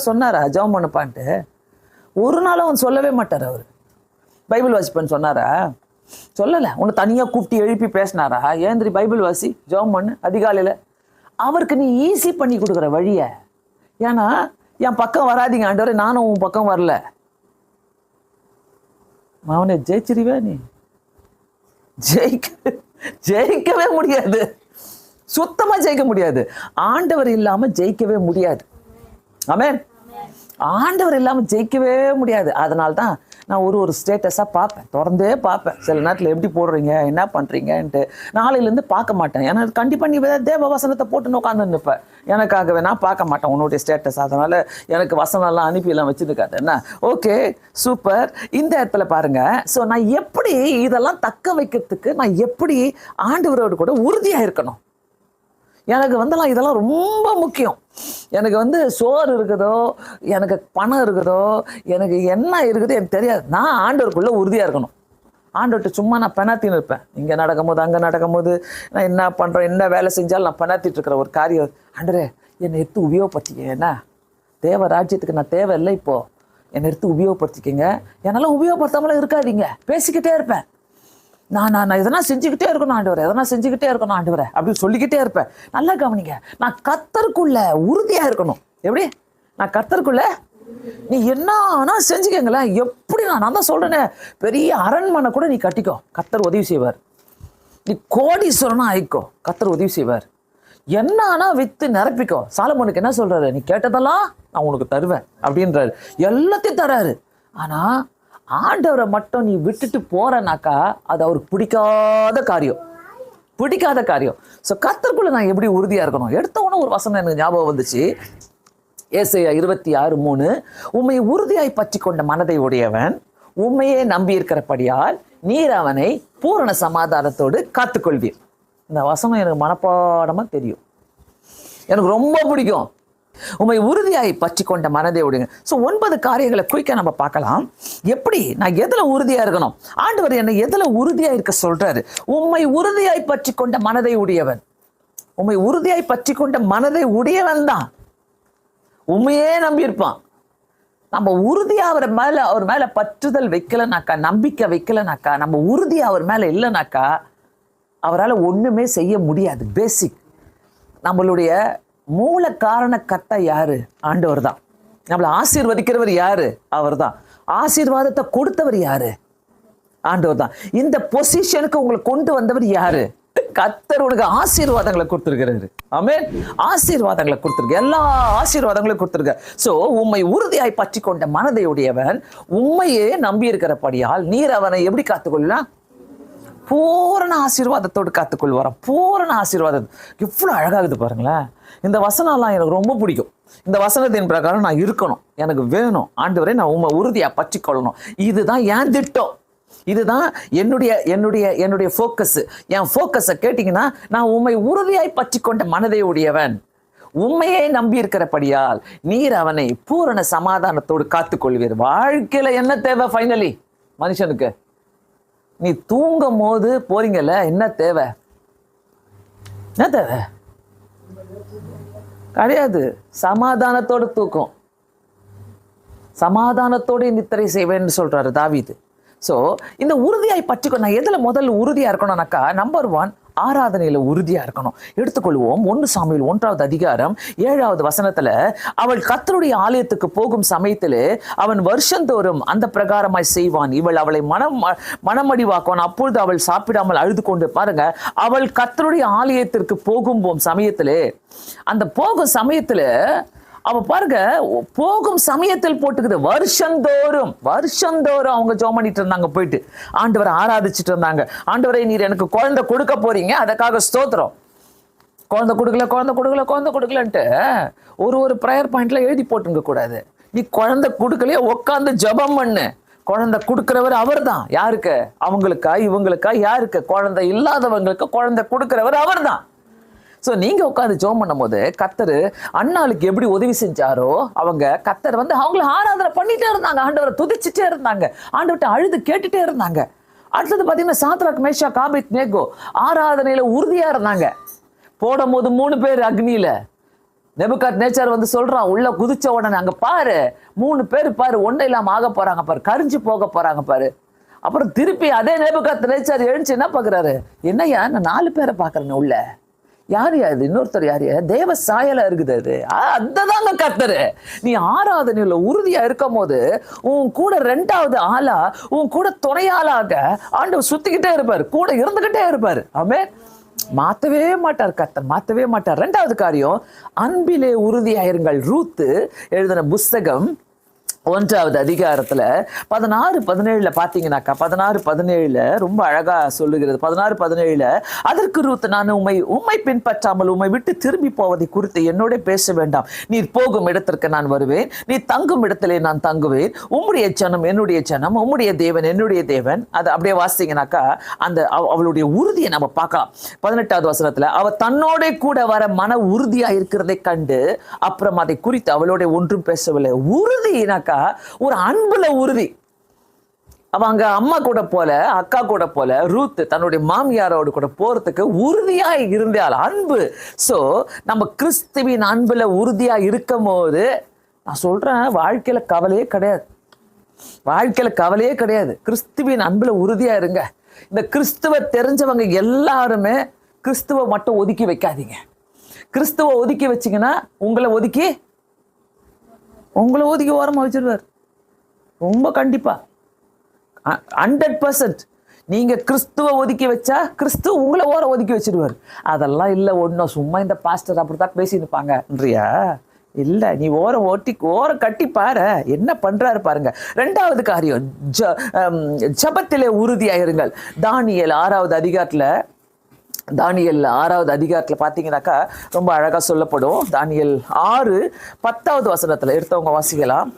சொன்னாரா ஜெபம் பண்ணுப்பான்ட்டு? ஒரு நாளும் அவன் சொல்லவே மாட்டார். அவர் பைபிள் வாசிப்பேன்னு சொன்னாரா? சொல்லலை. உன்னை தனியாக கூப்பிட்டு எழுப்பி பேசினாரா? ஏந்திரி பைபிள் வாசி, ஜெபம் பண்ணு அதிகாலையில். அவருக்கு நீ ஈஸி பண்ணி கொடுக்குற வழியை. ஏன்னா என் பக்கம் வராதிங்க ஆண்டவரே, நானும் உன் பக்கம் வரல. அவனை ஜெயிச்சிருவே நீ? ஜெயிக்கவே முடியாது. சுத்தமா ஜெயிக்க முடியாது. ஆண்டவர் இல்லாம ஜெயிக்கவே முடியாது. ஆமென். ஆண்டவர் இல்லாம ஜெயிக்கவே முடியாது. அதனால்தான் நான் ஒரு ஸ்டேட்டஸா பார்ப்பேன், தொடர்ந்தே பார்ப்பேன். சில நேரத்தில் எப்படி போடுறீங்க, என்ன பண்றீங்கன்ட்டு நாளையிலேருந்து பார்க்க மாட்டேன். ஏன்னா கண்டிப்பா நீ தேவ வசனத்தை போட்டு உட்காந்து நிற்பேன். எனக்காகவே நான் பார்க்க மாட்டேன் உன்னுடைய ஸ்டேட்டஸ். அதனால எனக்கு வசனம்லாம் அனுப்பியெல்லாம் வச்சுருக்காது. என்ன ஓகே சூப்பர். இந்த இடத்துல பாருங்க. ஸோ நான் எப்படி இதெல்லாம் தக்க வைக்கிறதுக்கு நான் எப்படி ஆண்டவரோடு கூட உறுதியாக இருக்கணும்? எனக்கு இதெல்லாம் ரொம்ப முக்கியம். எனக்கு சோறு இருக்குதோ, எனக்கு பணம் இருக்குதோ, எனக்கு என்ன இருக்குதோ எனக்கு தெரியாது. நான் ஆண்டவருக்குள்ள உறுதியாக இருக்கணும். ஆண்டவர்கிட்ட சும்மா நான் பெணாத்தின்னு இருப்பேன். இங்கே நடக்கும்போது அங்கே நடக்கும்போது நான் என்ன பண்ணுறேன், என்ன வேலை செஞ்சாலும் நான் பெணாத்திட்டு இருக்கிற ஒரு காரியம். ஆண்டவரே என்னை எடுத்து உபயோகப்படுத்திக்க. என்ன தேவ ராஜ்யத்துக்கு நான் தேவை இல்லை. இப்போது என்னை எடுத்து உபயோகப்படுத்திக்கங்க. என்னால் உபயோகப்படுத்தாமலாம் இருக்காதீங்க. பேசிக்கிட்டே இருப்பேன். நான் எதனா செஞ்சுக்கிட்டே இருக்கணும் ஆண்டவரே, எதனா செஞ்சுக்கிட்டே இருக்கணும் ஆண்டவரே அப்படின்னு சொல்லிக்கிட்டே இருப்பேன். நல்லா கவனிங்க. நான் கர்த்தருக்குள்ள உறுதியாக இருக்கணும். எப்படி? நான் கர்த்தருக்குள்ள நீ என்ன செஞ்சுக்கங்களேன். எப்படி நான் தான் சொல்றேனே, பெரிய அரண்மனை கூட நீ கட்டிக்கோ, கர்த்தர் உதவி செய்வார். நீ கோடீஸ்வரனா ஆயிக்கோ, கர்த்தர் உதவி செய்வார். என்னன்னா வித்து நிரப்பிக்கோ. சாலமோனுக்கு என்ன சொல்றாரு? நீ கேட்டதெல்லாம் நான் உனக்கு தருவேன் அப்படின்றாரு. எல்லாத்தையும் தராரு. ஆனா ஆண்டவரை மட்டும் நீ விட்டுட்டு போறனாக்கா அது அவருக்கு பிடிக்காத காரியம். ஸோ கர்த்தருக்குள்ள நான் எப்படி உறுதியா இருக்கணும்? எடுத்தவொன்னே ஒரு வசனம் எனக்கு ஞாபகம் வந்துச்சு. ஏசாயா 26:3, உம்மை உறுதியாய் பற்றி கொண்ட மனதை உடையவன் உண்மையே நம்பி இருக்கிறபடியால் நீர் அவனை பூரண சமாதானத்தோடு காத்துக்கொள்வீர். இந்த வசனம் எனக்கு மனப்பாடமா தெரியும், எனக்கு ரொம்ப பிடிக்கும். உம்மை உறுதியாய் பற்றி கொண்ட மனதை உடையங்க. ஸோ 9 காரியங்களை குயிக்காக நம்ம பார்க்கலாம். எப்படி நான் எதில் உறுதியாக இருக்கணும்? ஆண்டவர் என்னை எதில் உறுதியாக இருக்க சொல்றாரு? உம்மை உறுதியாய் பற்றி கொண்ட மனதை உடையவன். உம்மை உறுதியாய் பற்றி கொண்ட மனதை உடையவன் தான் உண்மையே நம்பி இருப்பான். நம்ம உறுதியா அவர் மேல பற்றுதல் வைக்கலனாக்கா, நம்பிக்கை வைக்கலனாக்கா, நம்ம உறுதியா அவர் மேல இல்லைனாக்கா அவரால் ஒண்ணுமே செய்ய முடியாது. பேசிக் நம்மளுடைய மூல காரண கர்த்தா யாரு? ஆண்டவர் தான். நம்மளை ஆசீர்வதிக்கிறவர் யாரு? அவர் தான். ஆசீர்வாதத்தை கொடுத்தவர் யாரு? ஆண்டவர் தான். இந்த பொசிஷனுக்கு உங்களை கொண்டு வந்தவர் யாரு? கர்த்தர் உனக்கு ஆசீர்வாதங்களை கொடுத்திருக்கிறாரு. ஆமென். ஆசீர்வாதங்களை கொடுத்திருக்க, எல்லா ஆசீர்வாதங்களையும் கொடுத்திருக்க. சோ உம்மை உறுதியாய் பற்றி கொண்ட மனதை உடையவன் உண்மையே நம்பி இருக்கிறபடியால் நீர் அவனை எப்படி காத்துக்கொள்ளலாம்? பூரண ஆசீர்வாதத்தோடு காத்துக்கொள்வாராம். பூரண ஆசீர்வாதம். எவ்வளவு அழகாகுது பாருங்களேன். இந்த வசனம்லாம் எனக்கு ரொம்ப பிடிக்கும். இந்த வசனத்தின் பிரகாரம் நான் இருக்கணும், எனக்கு வேணும். ஆண்டவரே நான் உண்மை உறுதியா பற்றி கொள்ளணும். இதுதான் என் திட்டம். இதுதான் என்னுடைய ஃபோக்கஸ். என் ஃபோக்கஸை கேட்டீங்கன்னா, நான் உண்மை உறுதியாய் பற்றி கொண்ட மனதை உடையவன் உண்மையை நம்பி இருக்கிறபடியால் நீர் அவனை பூரண சமாதானத்தோடு காத்துக்கொள்வீர். வாழ்க்கையில என்ன தேவை? ஃபைனலி மனுஷனுக்கு நீ தூங்கும் போது போறீங்கல்ல, என்ன தேவை? என்ன தேவை? கிடையாது. சமாதானத்தோடு தூக்கம், சமாதானத்தோடு நித்திரை செய்வேன்னு சொல்றாரு தாவீது. ஸோ இந்த உறுதியாய் பற்றிக்கோ. நான் எதில் முதல்ல உறுதியாக இருக்கணும்னாக்கா, நம்பர் 1 ஆராதனையில் உறுதியாக இருக்கணும். எடுத்துக்கொள்வோம் 1 சாமுவேல் 1வது அதிகாரம் 7வது வசனத்தில், அவள் கர்த்தருடைய ஆலயத்துக்கு போகும் சமயத்தில் அவன் வருஷந்தோறும் அந்த பிரகாரமாய் செய்வான். இவள் அவளை மனமடிவாக்குவான். அப்பொழுது அவள் சாப்பிடாமல் அழுது கொண்டு, பாருங்க, அவள் கர்த்தருடைய ஆலயத்திற்கு போகும் சமயத்தில், அந்த போகும் சமயத்தில் அவ பாருங்க, போகும் சமயத்தில் போட்டுக்குது. வருஷந்தோறும் அவங்க ஜெபம் பண்ணிட்டு இருந்தாங்க. போயிட்டு ஆண்டவரை ஆராதிச்சுட்டு இருந்தாங்க. ஆண்டவரை நீர் எனக்கு குழந்தை கொடுக்க போறீங்க, அதுக்காக ஸ்தோத்திரம். குழந்தை கொடுக்கலன்ட்டு ஒரு ப்ரேயர் பாயிண்ட்ல எழுதி போட்டுங்க கூடாது. நீ குழந்தை கொடுக்கலையே, உட்காந்து ஜெபம் பண்ணு. குழந்தை கொடுக்கிறவர் அவர் தான். யாருக்கு? அவங்களுக்கா இவங்களுக்கா? யாருக்கு? குழந்தை இல்லாதவங்களுக்கு குழந்தை கொடுக்கிறவர் அவர் தான். ஸோ நீங்க உட்காந்து ஜெபம் பண்ணும் போது கர்த்தர் அன்னாளுக்கு எப்படி உதவி செஞ்சாரோ, கர்த்தர் அவங்கள ஆராதனை பண்ணிட்டே இருந்தாங்க. ஆண்டவரை துதிச்சுட்டே இருந்தாங்க. ஆண்டவர்கிட்ட அழுது கேட்டுட்டே இருந்தாங்க. அடுத்தது பார்த்தீங்கன்னா சாத்ராக் மேஷாக் ஆபேத்நேகோ ஆராதனையில உறுதியா இருந்தாங்க. போடும் போது 3 பேர் அக்னியில, நேச்சர் வந்து சொல்றான், உள்ள குதிச்ச உடனே அங்க பாரு 3 பேர் பாரு, ஒன்னும் இல்லாம ஆக போறாங்க பாரு, கரிஞ்சு போக போறாங்க பாரு. அப்புறம் திருப்பி அதே நேச்சர் எழுந்து என்ன பாக்குறாரு, என்னையா நான் 4 பேரை பாக்குறேன்னு உள்ள, யாரு அது, இன்னொருத்தர் யாரு, தேவ சாயலா இருக்குது அது, அதுதாங்க கர்த்தரு. நீ ஆராதனையில உறுதியா இருக்கும் போது உன் கூட 2வது ஆளா, உன் கூட துணையாளாக ஆண்டவர் சுத்திக்கிட்டே இருப்பாரு, கூட இருந்துகிட்டே இருப்பாரு. ஆமென். மாத்தவே மாட்டார் கர்த்தர், மாத்தவே மாட்டார். 2வது காரியம், அன்பிலே உறுதியாயிருங்கள். ரூத்து எழுதின புஸ்தகம் 1வது அதிகாரத்துல 16-17 பாத்தீங்கன்னாக்கா, 16-17 ரொம்ப அழகா சொல்லுகிறது. 16-17 அதற்கு ரூத், நான் உம்மை பின்பற்றாமல் உம்மை விட்டு திரும்பி போவதை குறித்து என்னோட பேச வேண்டாம். நீர் போகும் இடத்திற்கு நான் வருவேன், நீ தங்கும் இடத்திலே நான் தங்குவேன். உம்முடைய ஜனம் என்னுடைய ஜனம், உம்முடைய தேவன் என்னுடைய தேவன். அது அப்படியே வாசித்தீங்கன்னாக்கா அந்த அவளுடைய உறுதியை நம்ம பார்க்கலாம். 18வது வசனத்துல, அவ தன்னோட கூட வர மன உறுதியா இருக்கிறதை கண்டு அப்புறம் அதை குறித்து அவளோட ஒன்றும் பேசவில்லை. உறுதினாக்கா ஒரு அன்புல உறுதி. அவங்க அம்மா கூட போல, அக்கா கூட போல, ரூத் தன்னுடைய மாமியாரோடு கூட போறதுக்கு உறுதியா இருந்தால் அன்பு. சோ நம்ம கிறிஸ்துவின் அன்புல உறுதியா இருக்கும் போது, நான் சொல்றேன், வாழ்க்கையில கவலையே கிடையாது, வாழ்க்கையில கவலையே கிடையாது. கிறிஸ்துவின் அன்புல உறுதியா இருங்க. இந்த கிறிஸ்துவ தெரிஞ்சவங்க எல்லாருமே கிறிஸ்துவ மட்டும் ஒதுக்கி வைக்காதீங்க. கிறிஸ்துவ ஒதுக்கி வச்சீங்கன்னா உங்களை ஒதுக்கி ஓரமா வச்சிருவார். ரொம்ப கண்டிப்பா 100% நீங்க கிறிஸ்துவ ஒதுக்கி வச்சா கிறிஸ்துவ உங்களை ஒதுக்கி வச்சிருவார். அதெல்லாம் இல்லை, ஒன்றும் சும்மா இந்த பாஸ்டர் அப்படித்தான் பேசி நிற்பாங்கன்றியா? இல்ல, நீ ஓரம் கட்டி பாரு என்ன பண்றாரு பாருங்க. 2வது காரியம், ஜபத்திலே உறுதியாயிருங்கள். தானியேல் 6வது அதிகாரத்துல பாத்தீங்கன்னாக்கா ரொம்ப அழகா சொல்லப்படும். தானியேல் 6-10வது வசனத்துல எடுத்தவங்க வாசிக்கலாம்.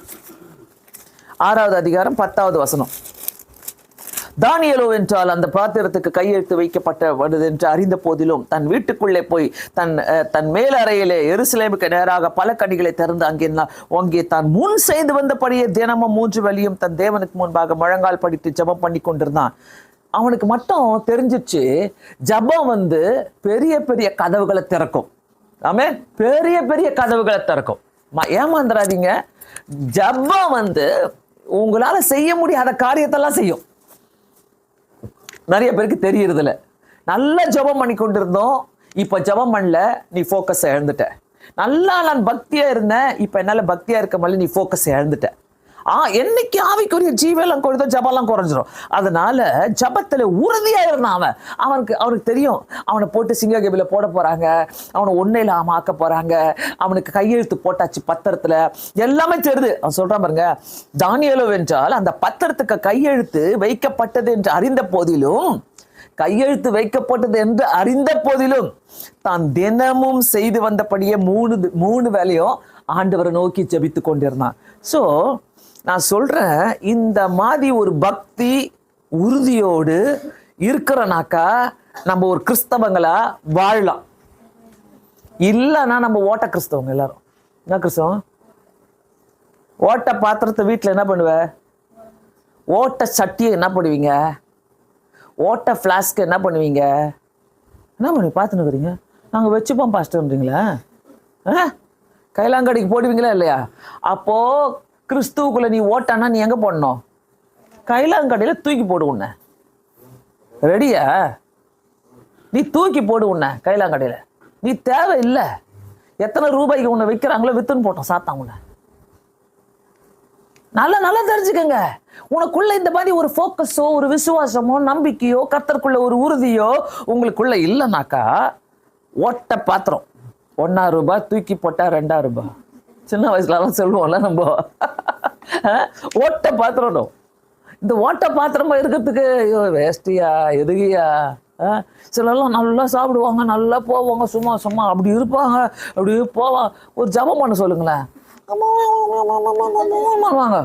6வது அதிகாரம் 10வது வசனம். தானியேலோ என்றால் அந்த பாத்திரத்துக்கு கையெழுத்து வைக்கப்பட்டது என்று அறிந்த போதிலும் தன் வீட்டுக்குள்ளே போய் தன் மேல் அறையிலே எருசலேமுக்கு நேராக பல கனிகளை திறந்து அங்கே தான் முன் செய்து வந்தபடியே தினமும் 3 வேளையும் தன் தேவனுக்கு முன்பாக முழங்கால் படித்து ஜெபம் பண்ணி கொண்டிருந்தான். அவனுக்கு மட்டும் தெரிஞ்சிச்சு, ஜபம் வந்து பெரிய பெரிய கதவுகளை திறக்கும். ஆமென். பெரிய பெரிய கதவுகளை திறக்கும். ஏமாந்துடாதீங்க. ஜபம் வந்து உங்களால செய்ய முடியாத காரியத்தெல்லாம் செய்யும். நிறைய பேருக்கு தெரியறதில்ல. நல்லா ஜபம் பண்ணி கொண்டிருந்தோம், இப்ப ஜபம் பண்ணல, நீ போக்கஸ் இழந்துட்ட. நல்லா நான் பக்தியா இருந்தேன், இப்ப என்னால பக்தியா இருக்க மாதிரி நீ போக்கஸ் இழந்துட்ட. என்னைக்கு ஆவிக்குரிய ஜீவெல்லாம் கொடுத்தோ ஜபம்லாம் குறைஞ்சிரும். அதனால ஜபத்துல உறுதியா இருந்தான். அவனுக்கு தெரியும், அவனை போட்டு சிங்ககபில போட போறாங்க, அவனை ஒன்னையில ஆக்க போறாங்க, அவனுக்கு கையெழுத்து போட்டாச்சு பத்திரத்துல, எல்லாமே தெரியுது. அவன் சொல்றான் பாருங்க, தானியேலோ என்றால் அந்த பத்திரத்துக்கு கையெழுத்து வைக்கப்பட்டது என்று அறிந்த போதிலும் தான் தினமும் செய்து வந்தபடியே 3 வேளையும் ஆண்டவரை நோக்கி ஜெபித்து கொண்டிருந்தான். சோ நான் சொல்றேன், இந்த மாதிரி ஒரு பக்தி உறுதியோடு இருக்கிறனாக்கா நம்ம ஒரு கிறிஸ்தவங்களா வாழலாம். இல்லைன்னா நம்ம ஓட்ட கிறிஸ்தவங்க. எல்லாரும் என்ன கிறிஸ்தவம்? ஓட்ட பாத்திரத்தை வீட்டில் என்ன பண்ணுவ? ஓட்ட சட்டியை என்ன பண்ணுவீங்க? ஓட்ட ஃப்ளாஸ்க்கு என்ன பண்ணுவீங்க? பார்த்துன்னு இருக்கிறீங்க. நாங்கள் வச்சுப்போம் பாஸ்டர்ன்றீங்களா? கைலாங்கடிக்கு போடுவீங்களா இல்லையா? அப்போ கிறிஸ்துவுக்குள்ள நீ ஓட்டானா நீ எங்க போடணும்? கைலாங்கடையில தூக்கி போடு. உன்ன ரெடியா? நீ தூக்கி போடு உன்ன கைலாங்கடையில. நீ தேவை இல்லை. எத்தனை ரூபாய்க்கு உன்னை விற்கிறாங்களோ வித்துன்னு போட்டோம் சாத்தான் உன்னை. நல்லா தெரிஞ்சுக்கங்க. உனக்குள்ள இந்த மாதிரி ஒரு ஃபோக்கஸோ, ஒரு விசுவாசமோ, நம்பிக்கையோ, கர்த்தருக்குள்ள ஒரு உறுதியோ உங்களுக்குள்ள இல்லைனாக்கா, ஓட்ட பாத்திரம் 1 ரூபாய் தூக்கி போட்டா 2 ரூபாய். சின்ன வயசுலலாம் சொல்லுவோம்ல நம்ம, ஓட்ட பாத்திரம். இந்த ஓட்ட பாத்திரமா இருக்கிறதுக்கு ஐயோ வேஸ்டியா, எதுகியா? சிலர்லாம் நல்லா சாப்பிடுவாங்க, நல்லா போவாங்க, சும்மா அப்படி இருப்பாங்க, அப்படி போவாங்க. ஒரு ஜபம் பண்ண சொல்லுங்களேன், வாங்க,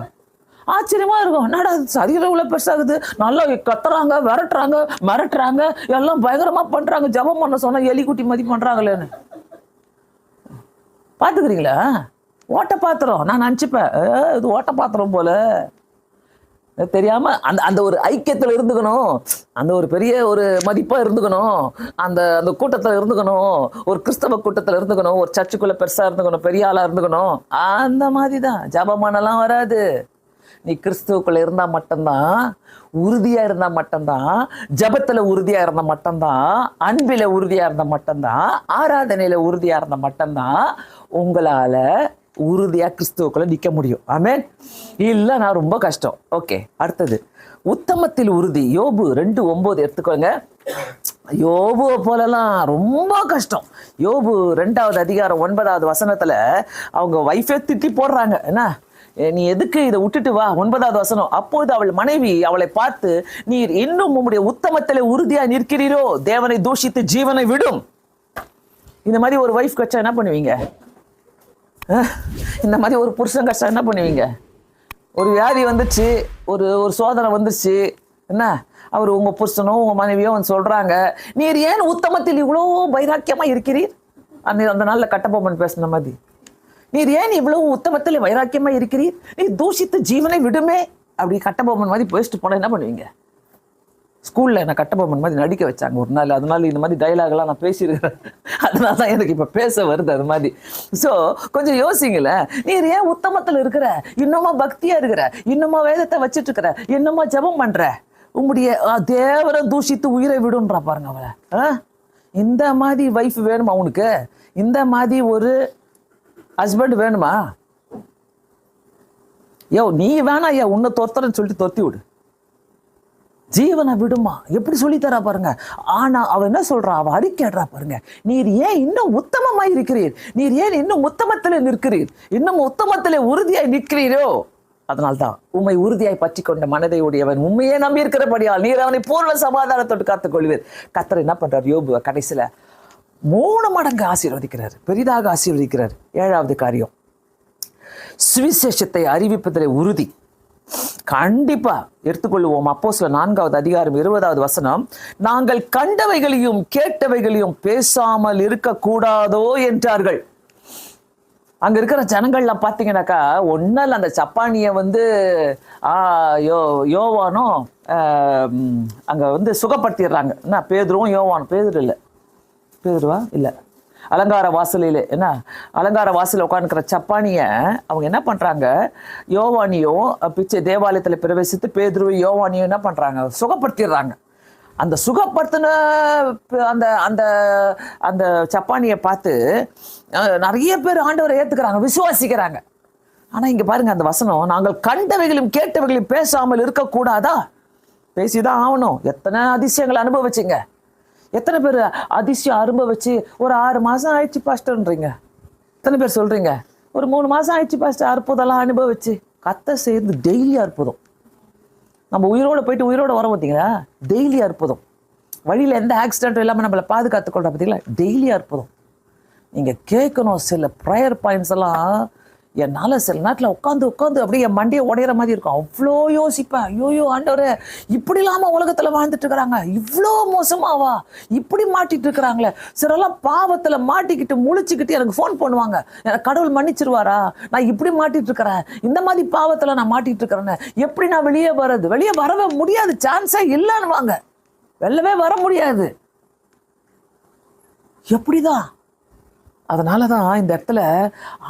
ஆச்சரியமா இருக்கும். என்னடா சரீரம் இவ்வளவு பெருசாகுது, நல்லா கத்துறாங்க, மிரட்டுறாங்க, எல்லாம் பயங்கரமா பண்றாங்க. ஜபம் பண்ண சொன்னா எலிக்குட்டி மதி பண்றாங்களேன்னு பாத்துக்கிறீங்களா? ஓட்ட பாத்திரம். நான் நினச்சிப்பேன் இது ஓட்ட பாத்திரம் போல. தெரியாம அந்த அந்த ஒரு ஐக்கியத்துல இருந்துக்கணும், அந்த ஒரு பெரிய ஒரு மதிப்பா இருந்துக்கணும், அந்த அந்த கூட்டத்துல இருந்துக்கணும், ஒரு கிறிஸ்தவ கூட்டத்துல இருந்துக்கணும், ஒரு சர்ச்சுக்குள்ள பெருசா இருந்துக்கணும், பெரிய ஆளா இருந்துக்கணும். அந்த மாதிரிதான் ஜபமானலாம் வராது. நீ கிறிஸ்துவுக்குள்ள இருந்தா மட்டும்தான், உறுதியா இருந்தா மட்டும்தான், ஜபத்துல உறுதியா இருந்தா மட்டும்தான், அன்பில உறுதியா இருந்தா மட்டும்தான், ஆராதனையில உறுதியா இருந்தா மட்டும்தான் உங்களால உறுதியா கிறிஸ்துவுக்குள்ள நிக்க முடியும். ஆமென். இல்ல நான் ரொம்ப கஷ்டம். ஓகே, அடுத்தது உத்தமத்தில் உறுதி. யோபு 2:9 எடுத்துக்கோங்க. யோபு போலலாம் ரொம்ப கஷ்டம். யோபு 2வது அதிகாரம் 9வது வசனத்துல அவங்க வைஃபே திட்டி போடுறாங்க. என்ன, நீ எதுக்கு இதை விட்டுட்டு வா. 9வது வசனம், அப்போது அவள் மனைவி அவளை பார்த்து, நீர் இன்னும் உம்முடைய உத்தமத்திலே உறுதியா நிற்கிறீரோ, தேவனை தூஷித்து ஜீவனை விடும். இந்த மாதிரி ஒரு வைஃப் கட்சா என்ன பண்ணுவீங்க? இந்த மாதிரி ஒரு புருஷன் கஷ்டம் என்ன பண்ணுவீங்க? ஒரு வியாதி வந்துச்சு, ஒரு ஒரு சோதனை வந்துச்சு, என்ன அவர் உங்க புருஷனோ உங்க மனைவியோ வந்து சொல்றாங்க, நீர் ஏன் உத்தமத்தில் இவ்வளோ வைராக்கியமா இருக்கிறீர்? அந்த நாள்ல கட்டபொம்மன் பேசின மாதிரி, நீர் ஏன் இவ்வளவு உத்தமத்தில் வைராக்கியமா இருக்கிறீர், நீ தூஷித்து ஜீவனை விடுமே. அப்படி கட்டபொம்மன் மாதிரி பேசிட்டு போனா என்ன பண்ணுவீங்க? ஸ்கூல்ல என்ன கட்டபொம்மன் மாதிரி நடிக்க வச்சாங்க ஒரு நாள். அதனால இந்த மாதிரி டைலாக்லாம் நான் பேசியிருக்கிறேன். அதனால தான் எனக்கு இப்ப பேச வருது அது மாதிரி. ஸோ கொஞ்சம் யோசிங்கள, நீர் ஏன் உத்தமத்தில் இருக்கிற, இன்னுமா பக்தியா இருக்கிற, இன்னுமா வேதத்தை வச்சிட்டு இருக்கிற, இன்னுமா ஜபம் பண்ற, உங்களுடைய தேவரை தூஷித்து உயிரை விடுன்றா பாருங்க அவளை. இந்த மாதிரி வைஃப் வேணுமா உனக்கு? இந்த மாதிரி ஒரு ஹஸ்பண்ட் வேணுமா? நீ வேணா உன்னை தொத்துறன்னு சொல்லிட்டு தொத்தி விடு, ஜீவனை விடுமா. எப்படி சொல்லித்தரா பாருங்க. ஆனா அவ என்ன சொல்றா, அவ அறிக்கைடுறா பாருங்க, நீர் ஏன் இன்னும் உத்தமமாய் இருக்கிறீர், நீர் ஏன் இன்னும் உத்தமத்திலே நிற்கிறீர், இன்னும் உத்தமத்திலே உறுதியாய் நிற்கிறீரோ, அதனால்தான் உம்மை உறுதியாய் பற்றி கொண்ட மனதை உடையவன் உண்மையே நம்பி இருக்கிறபடியால் நீர் அவனை பூர்வ சமாதானத்தோடு காத்துக் கொள்வீர். கர்த்தர் என்ன பண்றார்? யோபு கடைசியில 3 மடங்கு ஆசீர்வதிக்கிறார், பெரிதாக ஆசீர்வதிக்கிறார். 7வது காரியம், சுவிசேஷத்தை அறிவிப்பதிலே உறுதி. கண்டிப்பா எடுத்துக்கொள்வோம். அப்போஸ்தலர் 4வது அதிகாரம் 20வது வசனம், நாங்கள் கண்டவைகளையும் கேட்டவைகளையும் பேசாமல் இருக்க கூடாதோ என்றார்கள். அங்க இருக்கிற ஜனங்கள்லாம் பாத்தீங்கன்னாக்கா, ஒன்னல் அந்த சப்பானிய வந்து யோவானும் அங்க வந்து சுகப்படுத்திடுறாங்க. என்ன, பேதுருவும் யோவானும், பேதுரு இல்லை, பேதுருவா இல்லை, அலங்கார வாசலில் என்ன, அலங்கார வாசலில் உட்காந்துக்கிற சப்பானிய அவங்க என்ன பண்றாங்க, யோவானியும் பிச்சை தேவாலயத்தில் பிரவேசித்து பேதுருவும் யோவானியும் என்ன பண்றாங்க, சுகப்படுத்திடுறாங்க. அந்த சுகப்படுத்தின அந்த அந்த அந்த சப்பானியை பார்த்து நிறைய பேர் ஆண்டவரை ஏத்துக்கிறாங்க, விசுவாசிக்கிறாங்க. ஆனா இங்க பாருங்க அந்த வசனம், நாங்கள் கண்டவைகளையும் கேட்டவைகளையும் பேசாமல் இருக்கக்கூடாதா? பேசிதான் ஆகணும். எத்தனை அதிசயங்களை அனுபவிச்சிங்க, எத்தனை பேர் அதிசயம் அனுபவிச்சு ஒரு 6 மாசம் ஆயிடுச்சு பாஸ்டர்ன்றீங்க, எத்தனை பேர் சொல்றீங்க ஒரு 3 மாசம் ஆயிடுச்சு பாஸ்டர் அற்புதம்லாம் அனுபவிச்சு. கத்தை சேர்ந்து டெய்லி அற்புதம். நம்ம உயிரோட போயிட்டு உயிரோட வர பார்த்தீங்களா, டெய்லி அற்புதம். வழியில் எந்த ஆக்சிடென்ட்டும் இல்லாமல் நம்மளை பாதுகாத்துக்கொள்ற பார்த்தீங்களா, டெய்லி அற்புதம். நீங்கள் கேட்கணும். சில ப்ரேயர் பாயிண்ட்ஸ் எல்லாம் என்னால் சில நேரத்தில் உட்காந்து அப்படியே என் மண்டையை உடையிற மாதிரி இருக்கும். அவ்வளோ யோசிப்பேன், ஐயோயோ ஆண்டவரே, இப்படி இல்லாமல் உலகத்தில் வாழ்ந்துட்டு இருக்கிறாங்க, இவ்வளோ மோசமாவா, இப்படி மாட்டிட்டு இருக்கிறாங்களே. சிலரெல்லாம் பாவத்தில் மாட்டிக்கிட்டு முழிச்சுக்கிட்டு எனக்கு ஃபோன் பண்ணுவாங்க, எனக்கு கடவுள் மன்னிச்சிருவாரா, நான் இப்படி மாட்டிட்டு இருக்கிறேன், இந்த மாதிரி பாவத்தில் நான் மாட்டிட்டு இருக்கிறேன்னு, எப்படி நான் வெளியே வர்றது, வெளியே வரவே முடியாது, சான்ஸே இல்லைன்னு வாங்க, வெளிலவே வர முடியாது. எப்படிதான்? அதனால தான் இந்த இடத்துல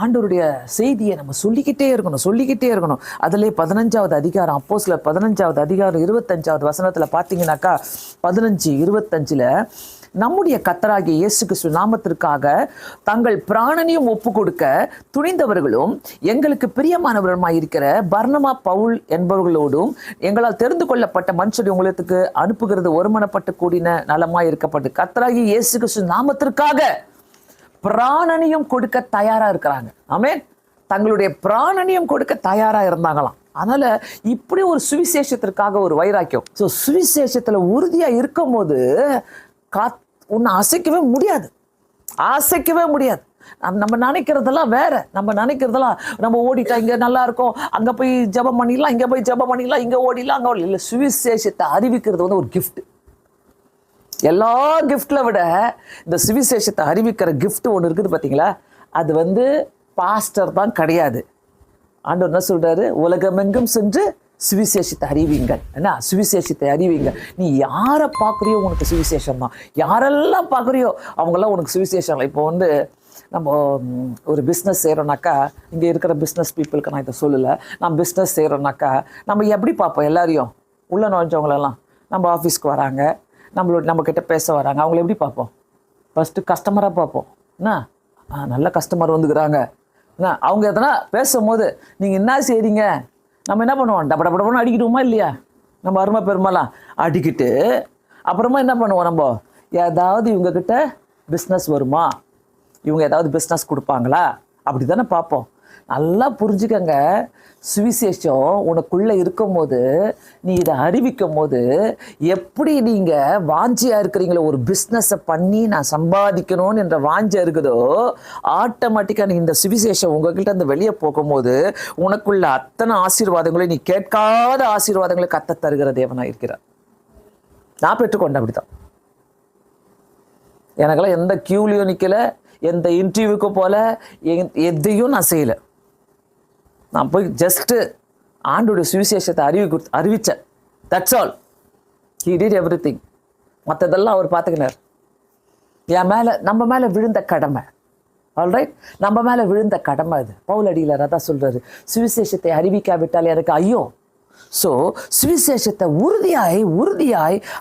ஆண்டவருடைய செய்தியை நம்ம சொல்லிக்கிட்டே இருக்கணும். அதிலே 15வது அதிகாரம், அப்போஸ்தலர் 15வது அதிகாரம் 25வது வசனத்தில் பார்த்தீங்கன்னாக்கா, 15:25 நம்முடைய கர்த்தராகிய இயேசு கிறிஸ்து நாமத்திற்காக தங்கள் பிராணனையும் ஒப்பு கொடுக்க துணிந்தவர்களும் எங்களுக்கு பிரியமானவர்களுமாய் இருக்கிற பர்னபா, பவுல் என்பவர்களோடும் எங்களால் தெரிந்து கொள்ளப்பட்ட மனுஷரை உங்களுக்கு அனுப்புகிறது ஒருமனப்பட்டு கூடின நலமாய் இருக்கப்பட்டு கர்த்தராகிய இயேசு கிறிஸ்து நாமத்திற்காக பிராணனையும் கொடுக்க தயாரா இருக்கிறாங்க. ஆமென். தங்களுடைய பிராணனையும் கொடுக்க தயாரா இருந்தாங்களாம். அதனால இப்படி ஒரு சுவிசேஷத்திற்காக ஒரு வைராக்கியம். ஸோ சுவிசேஷத்துல உறுதியா இருக்கும் போது உன்னை அசைக்கவே முடியாது. நம்ம நினைக்கிறதெல்லாம் வேற. நம்ம ஓடிட்டா இங்க நல்லா இருக்கும், அங்க போய் ஜெபம் பண்ணிடலாம், இங்க போய் ஜெபம் பண்ணிடலாம், இங்க ஓடிடலாம், அங்க ஓடலாம். இல்லை, சுவிசேஷத்தை அறிவிக்கிறது வந்து ஒரு கிஃப்ட். எல்லா கிஃப்ட்ல விட இந்த சுவிசேஷத்தை அறிவிக்கிற கிஃப்ட் ஒன்று இருக்குது பார்த்தீங்களா, அது வந்து பாஸ்டர் தான் கிடையாது. ஆண்டவர் என்ன சொல்றாரு, உலகமெங்கும் சென்று சுவிசேஷத்தை அறிவிங்கள். என்ன? சுவிசேஷத்தை அறிவிங்க. நீ யாரை பார்க்குறியோ உனக்கு சுவிசேஷம் தான். யாரெல்லாம் பார்க்குறியோ அவங்கெல்லாம் உனக்கு சுவிசேஷம். இப்போ வந்து நம்ம ஒரு பிஸ்னஸ் செய்கிறோன்னாக்கா, இங்கே இருக்கிற பிஸ்னஸ் பீப்புளுக்கு நான் இதை சொல்லலை, நம்ம பிஸ்னஸ் செய்கிறோன்னாக்கா நம்ம எப்படி பார்ப்போம்? எல்லாரையும் உள்ளே நுழைஞ்சவங்களெல்லாம் நம்ம ஆஃபீஸ்க்கு வராங்க, நம்மக்கிட்ட பேச வராங்க, அவங்கள எப்படி பார்ப்போம்? ஃபஸ்ட்டு கஸ்டமராக பார்ப்போம். என்ன? நல்ல கஸ்டமர் வந்துக்கிறாங்க. என்ன? அவங்க எதனா பேசும்போது நீங்கள் என்ன செய்கிறீங்க, நம்ம என்ன பண்ணுவோம்? டப்படப்படப்படன்னு அடிக்கிடுவோமா இல்லையா? நம்ம அருமை பெருமைலாம் அடிக்கிட்டு அப்புறமா என்ன பண்ணுவோம்? நம்ம ஏதாவது இவங்கக்கிட்ட பிஸ்னஸ் வருமா, இவங்க ஏதாவது பிஸ்னஸ் கொடுப்பாங்களா, அப்படி தானே பார்ப்போம். நல்லா புரிஞ்சுக்கங்க, சுவிசேஷம் உனக்குள்ளே இருக்கும் போது, நீ இதை அறிவிக்கும் போது, எப்படி நீங்கள் வாஞ்சியாக இருக்கிறீங்களோ ஒரு பிஸ்னஸை பண்ணி நான் சம்பாதிக்கணும்னு என்ற வாஞ்சியாக இருக்குதோ, ஆட்டோமேட்டிக்காக இந்த சுவிசேஷம் உங்ககிட்ட அந்த வெளியே போகும்போது உனக்குள்ள அத்தனை ஆசீர்வாதங்களையும், நீ கேட்காத ஆசீர்வாதங்களை கத்த தருகிற தேவனாக இருக்கிறார். நான் பெற்றுக்கொண்டேன். அப்படித்தான். எனக்கெல்லாம் எந்த கியூலையும் நிற்கலை, எந்த இன்டர்வியூக்கு போல, எதையும் நான் செய்யலை. நான் போய் ஜஸ்ட்டு ஆண்டோடைய சுவிசேஷத்தை அறிவித்தேன். That's all. He did everything. மற்றதெல்லாம் அவர் பார்த்துக்கினார். என் மேலே, நம்ம மேலே விழுந்த கடமை. ஆல்ரைட், நம்ம மேலே விழுந்த கடமை அது. பவுல் அடிகளார் அதான் சொல்கிறாரு, சுவிசேஷத்தை அறிவிக்காவிட்டால் எனக்கு ஐயோ. ஸோ சுவிசேஷத்தை உறுதியாய்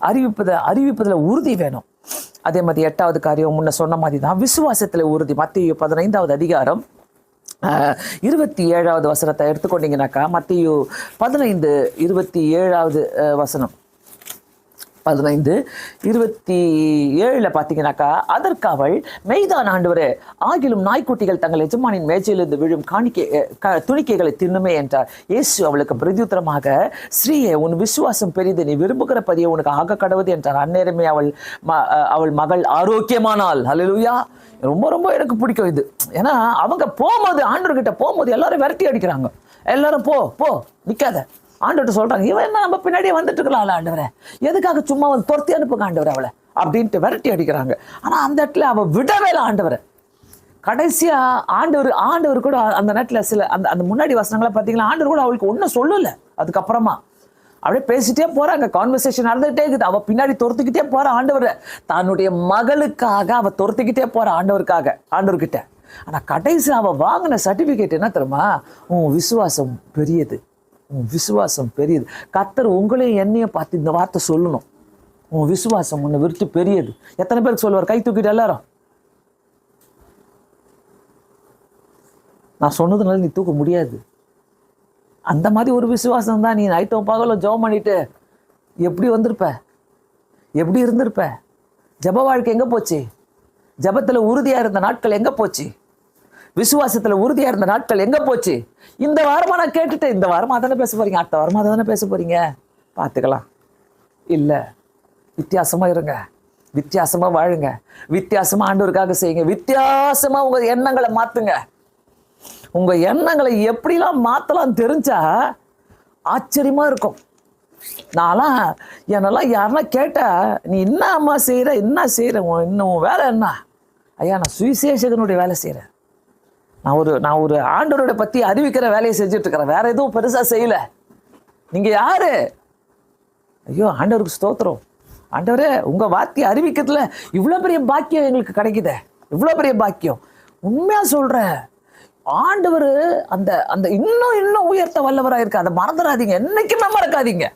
அறிவிப்பதில் உறுதி வேணும். அதே மாதிரி 8வது காரியம் முன்ன சொன்ன மாதிரி தான், விசுவாசத்தில் உறுதி. மத்தேயு 15வது அதிகாரம் 27வது வசனத்தை எடுத்துக்கொண்டீங்கன்னாக்கா, மத்தேயு 15:27 வசனம், 15:27 பார்த்தீங்கன்னாக்கா, அதற்கு அவள், மெய்தான் ஆண்டவரே, ஆகிலும் நாய்க்குட்டிகள் தங்கள் எஜமானின் மேஜையிலிருந்து விழும் துணிக்கைகளை தின்னுமே என்றார். இயேசு அவளுக்கு பிரதியுத்தரமாக, ஸ்ரீயே, உன் விசுவாசம் பெரிது, நீ விரும்புகிற பதியை உனக்கு ஆக கடவுது என்றார். அந்நேரமே அவள் மகள் ஆரோக்கியமானாள். ஹல்லேலூயா. ரொம்ப ரொம்ப எனக்கு பிடிக்கும் இது. ஏன்னா அவங்க போகும்போது, ஆண்டவர்கிட்ட போகும்போது எல்லாரும் விரட்டி அடிக்கிறாங்க. எல்லாரும் போ நிற்காத, ஆண்டவர்கிட்ட சொல்கிறாங்க, இவன் என்ன நம்ம பின்னாடியே வந்துட்டு இருக்கலாம்ல ஆண்டவரே, எதுக்காக சும்மா வந்து துரத்தி அனுப்புங்க ஆண்டவரை அவளை அப்படின்ட்டு விரட்டி அடிக்கிறாங்க. ஆனால் அந்த இடத்துல அவள் விடவே இல்லை ஆண்டவரை. கடைசியாக ஆண்டவர் கூட அந்த நேரத்தில் சில அந்த முன்னாடி வசனங்களை பார்த்தீங்கன்னா, ஆண்டவர் கூட அவளுக்கு ஒன்றும் சொல்லலை. அதுக்கப்புறமா அப்படியே பேசிட்டே போகிறாங்க, கான்வர்சேஷன் நடந்துகிட்டே இருக்குது. அவள் பின்னாடி துரத்துக்கிட்டே போகிற ஆண்டவர், தன்னுடைய மகளுக்காக அவள் துரத்துக்கிட்டே போகிற ஆண்டவர்கிட்ட. ஆனால் கடைசியில் அவள் வாங்கின சர்டிஃபிகேட் என்ன தெரியுமா? உன் விசுவாசம் பெரியது, உன் விசுவாசம் பெரியது. கர்த்தர் உங்களையும் என்னையும் பார்த்து இந்த வார்த்தை சொல்லணும், உன் விசுவாசம் உன்னை விருத்து பெரியது. எத்தனை பேருக்கு சொல்லுவார்? கை தூக்கிட்டு எல்லாரும். நான் சொன்னதுனால நீ தூக்க முடியாது. அந்த மாதிரி ஒரு விசுவாசம் தான். நீ நைட்டும் பகலும் ஜெபம் பண்ணிட்டு எப்படி வந்திருப்ப, எப்படி இருந்திருப்ப? ஜெப வாழ்க்கை எங்கே போச்சு? ஜெபத்தில் உறுதியாக இருந்த நாட்கள் எங்கே போச்சு? விசுவாசத்தில் உறுதியாக இருந்த நாட்கள் எங்கே போச்சு? இந்த வாரமாக நான் கேட்டுட்டேன். இந்த வாரமாக தானே பேச போகிறீங்க, அடுத்த வாரமாக தானே பேச போகிறீங்க, பார்த்துக்கலாம். இல்லை, வித்தியாசமாக இருங்க, வித்தியாசமாக வாழுங்க, வித்தியாசமாக ஆண்டவருக்காக செய்யுங்க, வித்தியாசமாக உங்கள் எண்ணங்களை மாற்றுங்க. உங்கள் எண்ணங்களை எப்படிலாம் மாற்றலாம் தெரிஞ்சா ஆச்சரியமாக இருக்கும். என்னெல்லாம் யாருன்னா கேட்டால், நீ என்ன அம்மா செய்கிற, என்ன செய்கிற, இன்னும் வேலை என்ன? ஐயா, நான் சுவிசேஷகனுடைய வேலை செய்கிறேன். நான் ஒரு ஆண்டவரோட பற்றி அறிவிக்கிற வேலையை செஞ்சுட்டு இருக்கிறேன், வேற எதுவும் பெருசாக செய்யலை. நீங்கள் யாரு? ஐயோ, ஆண்டவருக்கு ஸ்தோத்திரம். ஆண்டவரே, உங்கள் வார்த்தையை அறிவிக்கிறதுல இவ்வளோ பெரிய பாக்கியம் எங்களுக்கு கிடைக்குதே, இவ்வளோ பெரிய பாக்கியம். உண்மையாக சொல்கிறேன், ஆண்டவர் அந்த இன்னும் உயர்த்த வல்லவராக இருக்கு. அதை மறந்துடாதீங்க, என்னைக்குமே மறக்காதீங்க,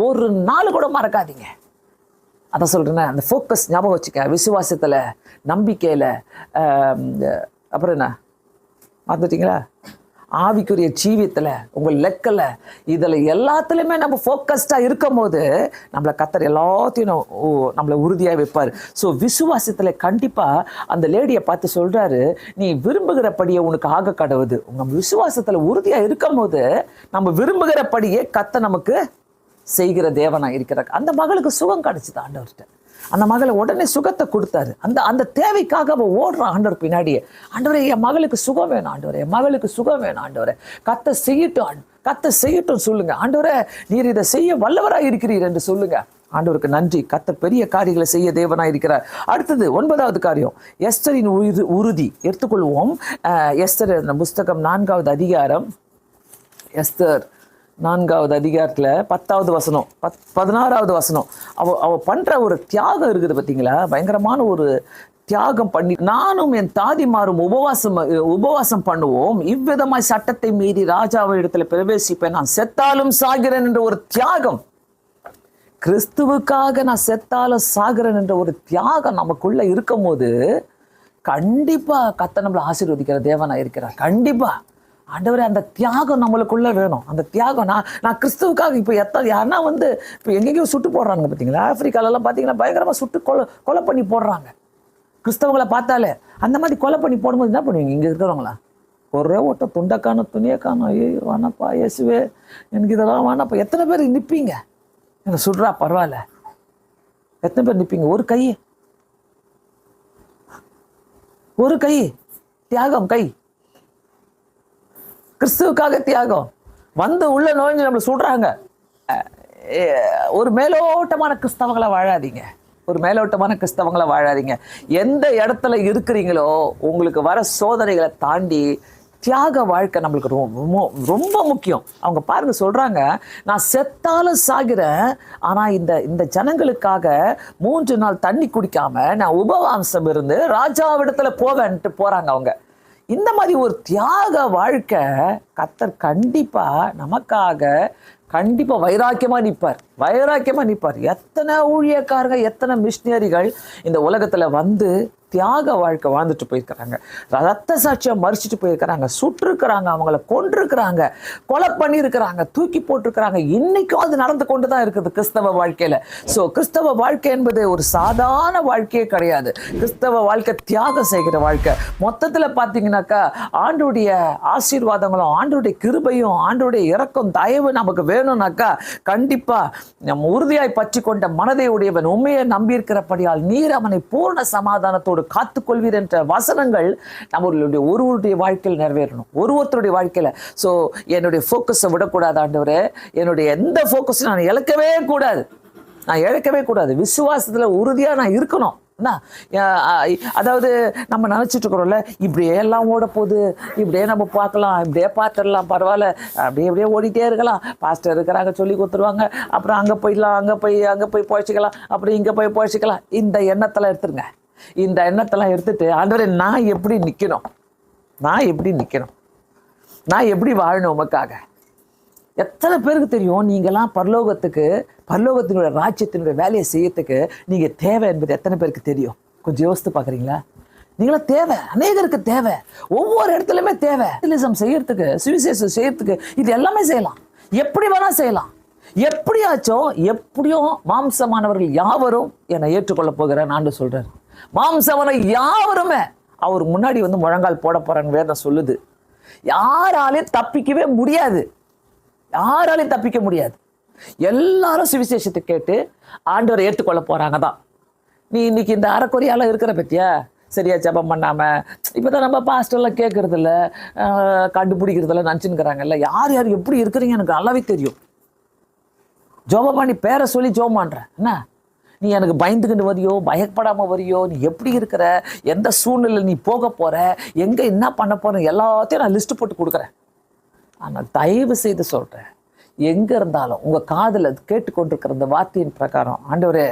ஒரு நாள் கூட மறக்காதீங்க. அதை சொல்கிறேன்னா, அந்த ஃபோக்கஸ் ஞாபகம் வச்சுக்க. விசுவாசத்தில், நம்பிக்கையில், அப்புறம் என்ன மறந்துட்டீங்களா? ஆவிக்குரிய ஜீவியத்தில், உங்கள் லெக்கில், இதில் எல்லாத்துலேயுமே நம்ம ஃபோக்கஸ்டாக இருக்கும் போது நம்மளை கர்த்தர் எல்லாத்தையும் நம்மளை உறுதியாக வைப்பார். ஸோ விசுவாசத்தில் கண்டிப்பாக அந்த லேடியை பார்த்து சொல்கிறாரு, நீ விரும்புகிறபடியே உனக்கு ஆக கடவுது. உங்கள் விசுவாசத்தில் உறுதியாக இருக்கும் போது நம்ம விரும்புகிறபடியே கர்த்தர் நமக்கு செய்கிற தேவனாக இருக்கிறார். அந்த மகளுக்கு சுகம் கிடைச்சிது ஆண்டவர்கிட்ட. அந்த மகளை உடனே சுகத்தை கொடுத்தாரு. அந்த தேவைக்காக அவள் ஓடுறான் ஆண்டவர் பின்னாடியே. ஆண்டவரே, என் மகளுக்கு சுகம் வேணும் ஆண்டவரே, என் மகளுக்கு சுகம் வேணும் ஆண்டவரே, கர்த்தர் செய்யட்டும் சொல்லுங்க. ஆண்டவரே, நீர் இதை செய்ய வல்லவராக இருக்கிறீர் என்று சொல்லுங்க. ஆண்டவருக்கு நன்றி. கர்த்தர் பெரிய காரியங்களை செய்ய தேவனாக இருக்கிறார். அடுத்தது 9வது காரியம், எஸ்தரின் உறுதி எடுத்துக்கொள்வோம். எஸ்தர் புஸ்தகம் 4வது அதிகாரம், எஸ்தர் 4வது அதிகாரத்தில் 10வது வசனம் 16வது வசனம் அவ பண்ற ஒரு தியாகம் இருக்குது பார்த்தீங்களா? பயங்கரமான ஒரு தியாகம் பண்ணி, நானும் என் தாதிமாரும் உபவாசம் பண்ணுவோம், இவ்விதமாய் சட்டத்தை மீறி ராஜாவின் இடத்துல பிரவேசிப்பேன், நான் செத்தாலும் சாகிறேன் என்ற ஒரு தியாகம். கிறிஸ்துவுக்காக நான் செத்தாலும் சாகிறேன் என்ற ஒரு தியாகம் நமக்குள்ள இருக்கும் போது கண்டிப்பா கர்த்தர் நம்மளை ஆசீர்வதிக்கிற தேவனா இருக்கிறார். கண்டிப்பா ஆண்டவரே, அந்த தியாகம் நம்மளுக்குள்ள வேணும். அந்த தியாகம் நான் கிறிஸ்துவுக்காக இப்போ யாருன்னா இப்போ எங்கெங்கேயோ சுட்டு போடுறாங்க பார்த்தீங்களா? ஆப்பிரிக்காலெல்லாம் பார்த்தீங்கன்னா பயங்கரமாக சுட்டு கொலை பண்ணி போடுறாங்க. கிறிஸ்தவங்களை பார்த்தாலே அந்த மாதிரி கொலை பண்ணி போடும்போது என்ன பண்ணுவீங்க? இங்கே இருக்கிறவங்களா ஒரே ஓட்ட துண்டக்கான துணியக்கானோ, ஐயோ வேணாப்பா இயேசுவே எனக்கு இதெல்லாம் வேணாப்பா. எத்தனை பேர் நிற்பீங்க? எனக்கு சுடுறா பரவாயில்ல, எத்தனை பேர் நிற்பீங்க? ஒரு கை தியாகம், கை கிறிஸ்துவுக்காக தியாகம் உள்ள நோய்ஞ்சு நம்மளை சுடுறாங்க. ஒரு மேலோட்டமான கிறிஸ்தவங்களை வாழாதீங்க. எந்த இடத்துல இருக்கிறீங்களோ உங்களுக்கு வர சோதனைகளை தாண்டி தியாக வாழ்க்கை நம்மளுக்கு ரொம்ப முக்கியம். அவங்க பாருங்க சொல்றாங்க, நான் செத்தாலும் சாகிறேன், ஆனா இந்த ஜனங்களுக்காக 3 நாள் தண்ணி குடிக்காம நான் உபவாசம் இருந்து ராஜாவிடத்துல போவேன்ட்டு போறாங்க அவங்க. இந்த மாதிரி ஒரு தியாக வாழ்க்கை கர்த்தர் கண்டிப்பா நமக்காக கண்டிப்பா வைராக்கியமா நிற்பார். எத்தனை ஊழியக்காரங்க, எத்தனை மிஷினரிகள் இந்த உலகத்துல தியாக வாழ்க்கை வாழ்ந்துட்டு போயிருக்கிறாங்க. ரத்த சாட்சியம் மறிச்சிட்டு போயிருக்கிறாங்க, சுட்டிருக்கிறாங்க, அவங்கள கொண்டிருக்கிறாங்க, கொலை பண்ணியிருக்கிறாங்க, தூக்கி போட்டிருக்கிறாங்க. இன்னைக்கும் அது நடந்து கொண்டுதான் இருக்குது கிறிஸ்தவ வாழ்க்கையில. ஸோ கிறிஸ்தவ வாழ்க்கை என்பது ஒரு சாதாரண வாழ்க்கையே கிடையாது. கிறிஸ்தவ வாழ்க்கை தியாகம் செய்கிற வாழ்க்கை. மொத்தத்துல பாத்தீங்கன்னாக்கா ஆண்டோடைய ஆசீர்வாதங்களும் ஆண்டோடைய கிருபையும் ஆண்டோடைய இரக்கம் தயவு நமக்கு வேணும்னாக்கா கண்டிப்பா நம்ம உறுதியாய் பற்றி கொண்ட மனதை உடையவன் உண்மையை நம்பியிருக்கிறபடியால் நீர் அவனை பூர்ண சமாதானத்தோடு காத்துக்கொள்வீர் என்ற வசனங்கள் நம்மளுடைய ஒருவருடைய வாழ்க்கையில் நிறைவேறணும், ஒருவருடைய வாழ்க்கையில. ஸோ என்னுடைய ஃபோக்கஸை விடக்கூடாது ஆண்டவரே, என்னுடைய எந்த ஃபோக்கஸும் நான் இழக்கவே கூடாது. விசுவாசத்துல உறுதியா நான் இருக்கணும். அதாவது நம்ம நினைச்சிட்டு இருக்கிறோம்ல, இப்படியே எல்லாம் ஓட போகுது, இப்படியே நம்ம பார்க்கலாம், இப்படியே பார்த்துடலாம், பரவாயில்ல, அப்படியே ஓடிட்டே இருக்கலாம், பாஸ்டர் இருக்கிறாங்க சொல்லி கொடுத்துருவாங்க, அப்புறம் அங்கே போயிடலாம், அங்கே போய் பொழைச்சிக்கலாம், அப்புறம் இங்கே போய் பொழைச்சிக்கலாம். இந்த எண்ணத்தெல்லாம் எடுத்துருங்க. இந்த எண்ணத்தெல்லாம் எடுத்துட்டு ஆண்டவரே நான் எப்படி நிற்கணும், நான் எப்படி வாழணும் உமக்காக. எத்தனை பேருக்கு தெரியும் நீங்களாம் பரலோகத்தினுடைய ராஜ்யத்தினுடைய வேலையை செய்யறதுக்கு நீங்க தேவை என்பது எத்தனை பேருக்கு தெரியும்? கொஞ்சம் யோசித்து பார்க்குறீங்களா? நீங்களாம் தேவை, அநேகருக்கு தேவை, ஒவ்வொரு இடத்துலையுமே தேவை. செய்யறதுக்கு, சுவிசேஷம் செய்யறதுக்கு இது எல்லாமே செய்யலாம், எப்படி வேணா செய்யலாம். எப்படியும் மாம்சமானவர்கள் யாவரும் என்னை ஏற்றுக்கொள்ள போகிறேன் ஆண்டு சொல்றாரு. மாம்சமான யாவருமே அவர் முன்னாடி முழங்கால் போட போறான்னு வேதம் சொல்லுது. யாராலையும் தப்பிக்க முடியாது. எல்லாரும் சுவிசேஷத்தை கேட்டு ஆண்டவரை ஏற்றுக்கொள்ள போறாங்க தான். நீ இன்னைக்கு இந்த அறக்குறையால இருக்கிற பத்தியா, சரியா ஜபம் பண்ணாம இப்பதான் நம்ம பாஸ்டர்லாம் கேட்கறது இல்லை, கண்டுபிடிக்கிறதுல நினச்சுன்னுக்கிறாங்கல்ல. யார் எப்படி இருக்கிறீங்க எனக்கு நல்லாவே தெரியும். ஜோபம் பண்ணி பேரை சொல்லி ஜோம் பண்றேன். என்ன நீ எனக்கு பயந்துக்கிட்டு வரியோ, பயப்படாம வரியோ, நீ எப்படி இருக்கிற, எந்த சூழ்நிலை நீ போக போற, எங்க என்ன பண்ண போற, எல்லாத்தையும் நான் லிஸ்ட் போட்டு கொடுக்குறேன். ஆனால் தயவு செய்து சொல்றேன், எங்க இருந்தாலும் உங்க காதுல கேட்டுக்கொண்டிருக்கிற இந்த வார்த்தையின் பிரகாரம் ஆண்டவரே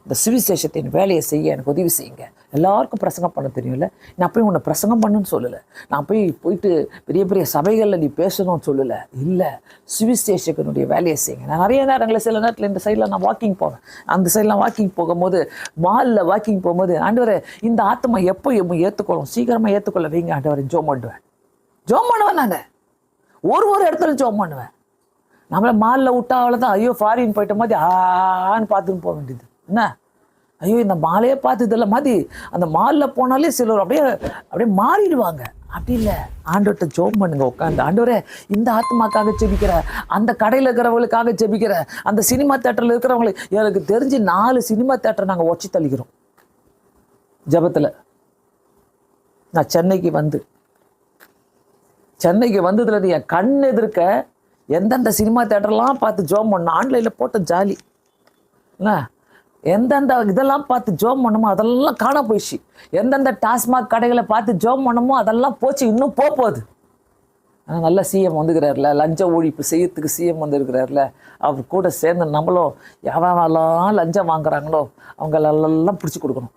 இந்த சுவிசேஷத்தின் வேலையை செய்ய எனக்கு உதவி செய்யுங்க. எல்லாருக்கும் பிரசங்கம் பண்ண தெரியும்ல, நான் போய் உன்னை பிரசங்கம் பண்ணுன்னு சொல்லலை, நான் போயிட்டு பெரிய பெரிய சபைகளில் நீ பேசணும்னு சொல்லலை. இல்லை, சுவிசேஷகனுடைய வேலையை செய்யுங்க. நான் நிறைய நேரங்களில் சில நேரத்தில் இந்த சைடில் நான் வாக்கிங் போவேன், அந்த சைட்லாம் வாக்கிங் போகும்போது, மாலில் வாக்கிங் போகும்போது, ஆண்டவரே இந்த ஆத்மா எப்போ ஏற்றுக்கொள்ளும், சீக்கிரமாக ஏற்றுக்கொள்ள வைங்க ஆண்டவரை ஜோம் பண்ணுவேன். நான் ஒரு இடத்துல ஜோம் பண்ணுவேன். நம்மளை மாலில் விட்டா அவ்வளோதான், ஐயோ ஃபாரின் போயிட்ட மாதிரி ஆன்னு பார்த்துன்னு போக வேண்டியது. என்ன ஐயோ இந்த மாலையே பார்த்ததில்ல மாதிரி அந்த மாலில் போனாலே சிலர் அப்படியே மாறிடுவாங்க. அப்படி இல்லை, ஆண்டவர்கிட்ட ஜோம் பண்ணுங்க உட்காந்து. ஆண்டவரே இந்த ஆத்மாக்காக ஜெபிக்கிற, அந்த கடையில் இருக்கிறவங்களுக்காக ஜெபிக்கிற, அந்த சினிமா தேட்டரில் இருக்கிறவங்களுக்கு, எனக்கு தெரிஞ்சு 4 சினிமா தேட்டரை நாங்கள் உடச்சி தள்ளிக்கிறோம் ஜபத்தில். நான் சென்னைக்கு வந்ததுல என் கண் எதிர்க்க எந்தெந்த சினிமா தேட்டர்லாம் பார்த்து ஜோம் பண்ணோம், ஆன்லைனில் போட்ட ஜாலி என்ன, எந்தெந்த இதெல்லாம் பார்த்து ஜோம் பண்ணமோ அதெல்லாம் காண போயிடுச்சு. எந்தெந்த டாஸ்மாக் கடைகளை பார்த்து ஜோம் பண்ணமோ அதெல்லாம் போச்சு, இன்னும் போகுது. ஆனால் நல்ல சிஎம் வந்துக்கிறார்ல, லஞ்ச ஒழிப்பு செய்யறதுக்கு சிஎம் வந்துருக்கிறார்ல, அவர் கூட சேர்ந்து நம்மளும் எவெல்லாம் லஞ்சம் வாங்குறாங்களோ அவங்களெல்லாம் பிடிச்சி கொடுக்கணும்.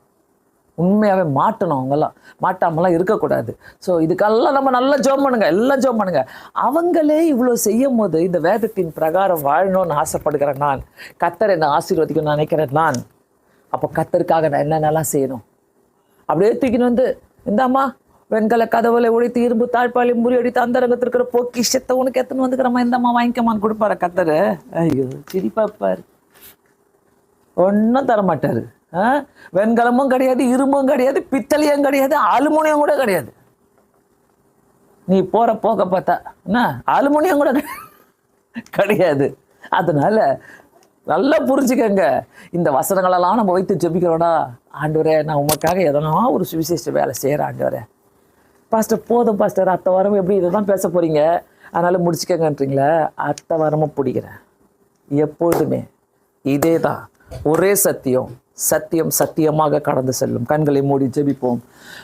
உண்மையாகவே மாட்டணும், அவங்கெல்லாம் மாட்டாமலாம் இருக்கக்கூடாது. ஸோ இதுக்கெல்லாம் நம்ம நல்லா ஜோம் பண்ணுங்க, எல்லாம் ஜோம் பண்ணுங்க. அவங்களே இவ்வளோ செய்யும் போது இந்த வேதத்தின் பிரகாரம் வாழணும்னு ஆசைப்படுகிறேன் நான். கர்த்தர் என்னை ஆசீர்வதிக்கணும்னு நினைக்கிறேன் நான். அப்போ கர்த்தருக்காக நான் என்னென்னலாம் செய்யணும்? அப்படியே தூக்கின்னு வந்து, இந்தாம்மா வெண்கல கதவுல உடைத்து இரும்பு தாழ்பாளி முறியடித்து அந்தரங்கத்தில் இருக்கிற பொக்கிஷத்தை உனக்கு எத்தனை வந்துக்கிறம்மா, இந்தம்மா வாங்கிக்கம்மான்னு கொடுப்பாரு கர்த்தர். ஐயோ சிரிப்பாப்பாரு, ஒன்றும் தரமாட்டாரு. வெண்கலமும் கிடையாது, இரும்பும் கிடையாது, பித்தளையும் கிடையாது, அலுமினியம் கூட கிடையாது. நீ போற போக பார்த்தா என்ன அலுமினியம் கூட கிடையாது. அதனால நல்லா புரிஞ்சுக்கங்க, இந்த வசனங்களெல்லாம் நம்ம வைத்து ஜெபிக்கிறோம்னா, ஆண்டவரே நான் உமக்காக எதனா ஒரு சுவிசேஷ வேலை செய்கிறேன் ஆண்டவரே. பாஸ்டர் போதும் பாஸ்டர், அடுத்த வாரம் எப்படி இதை தான் பேச போறீங்க, அதனால முடிச்சுக்கங்கன்றீங்களே, அடுத்த வாரமும் பிடிக்கிறேன். எப்பொழுதுமே இதே தான், ஒரே சத்தியம், சத்தியம் சத்தியமாக கடந்து செல்லும். கண்களை மூடி ஜெபிப்போம்.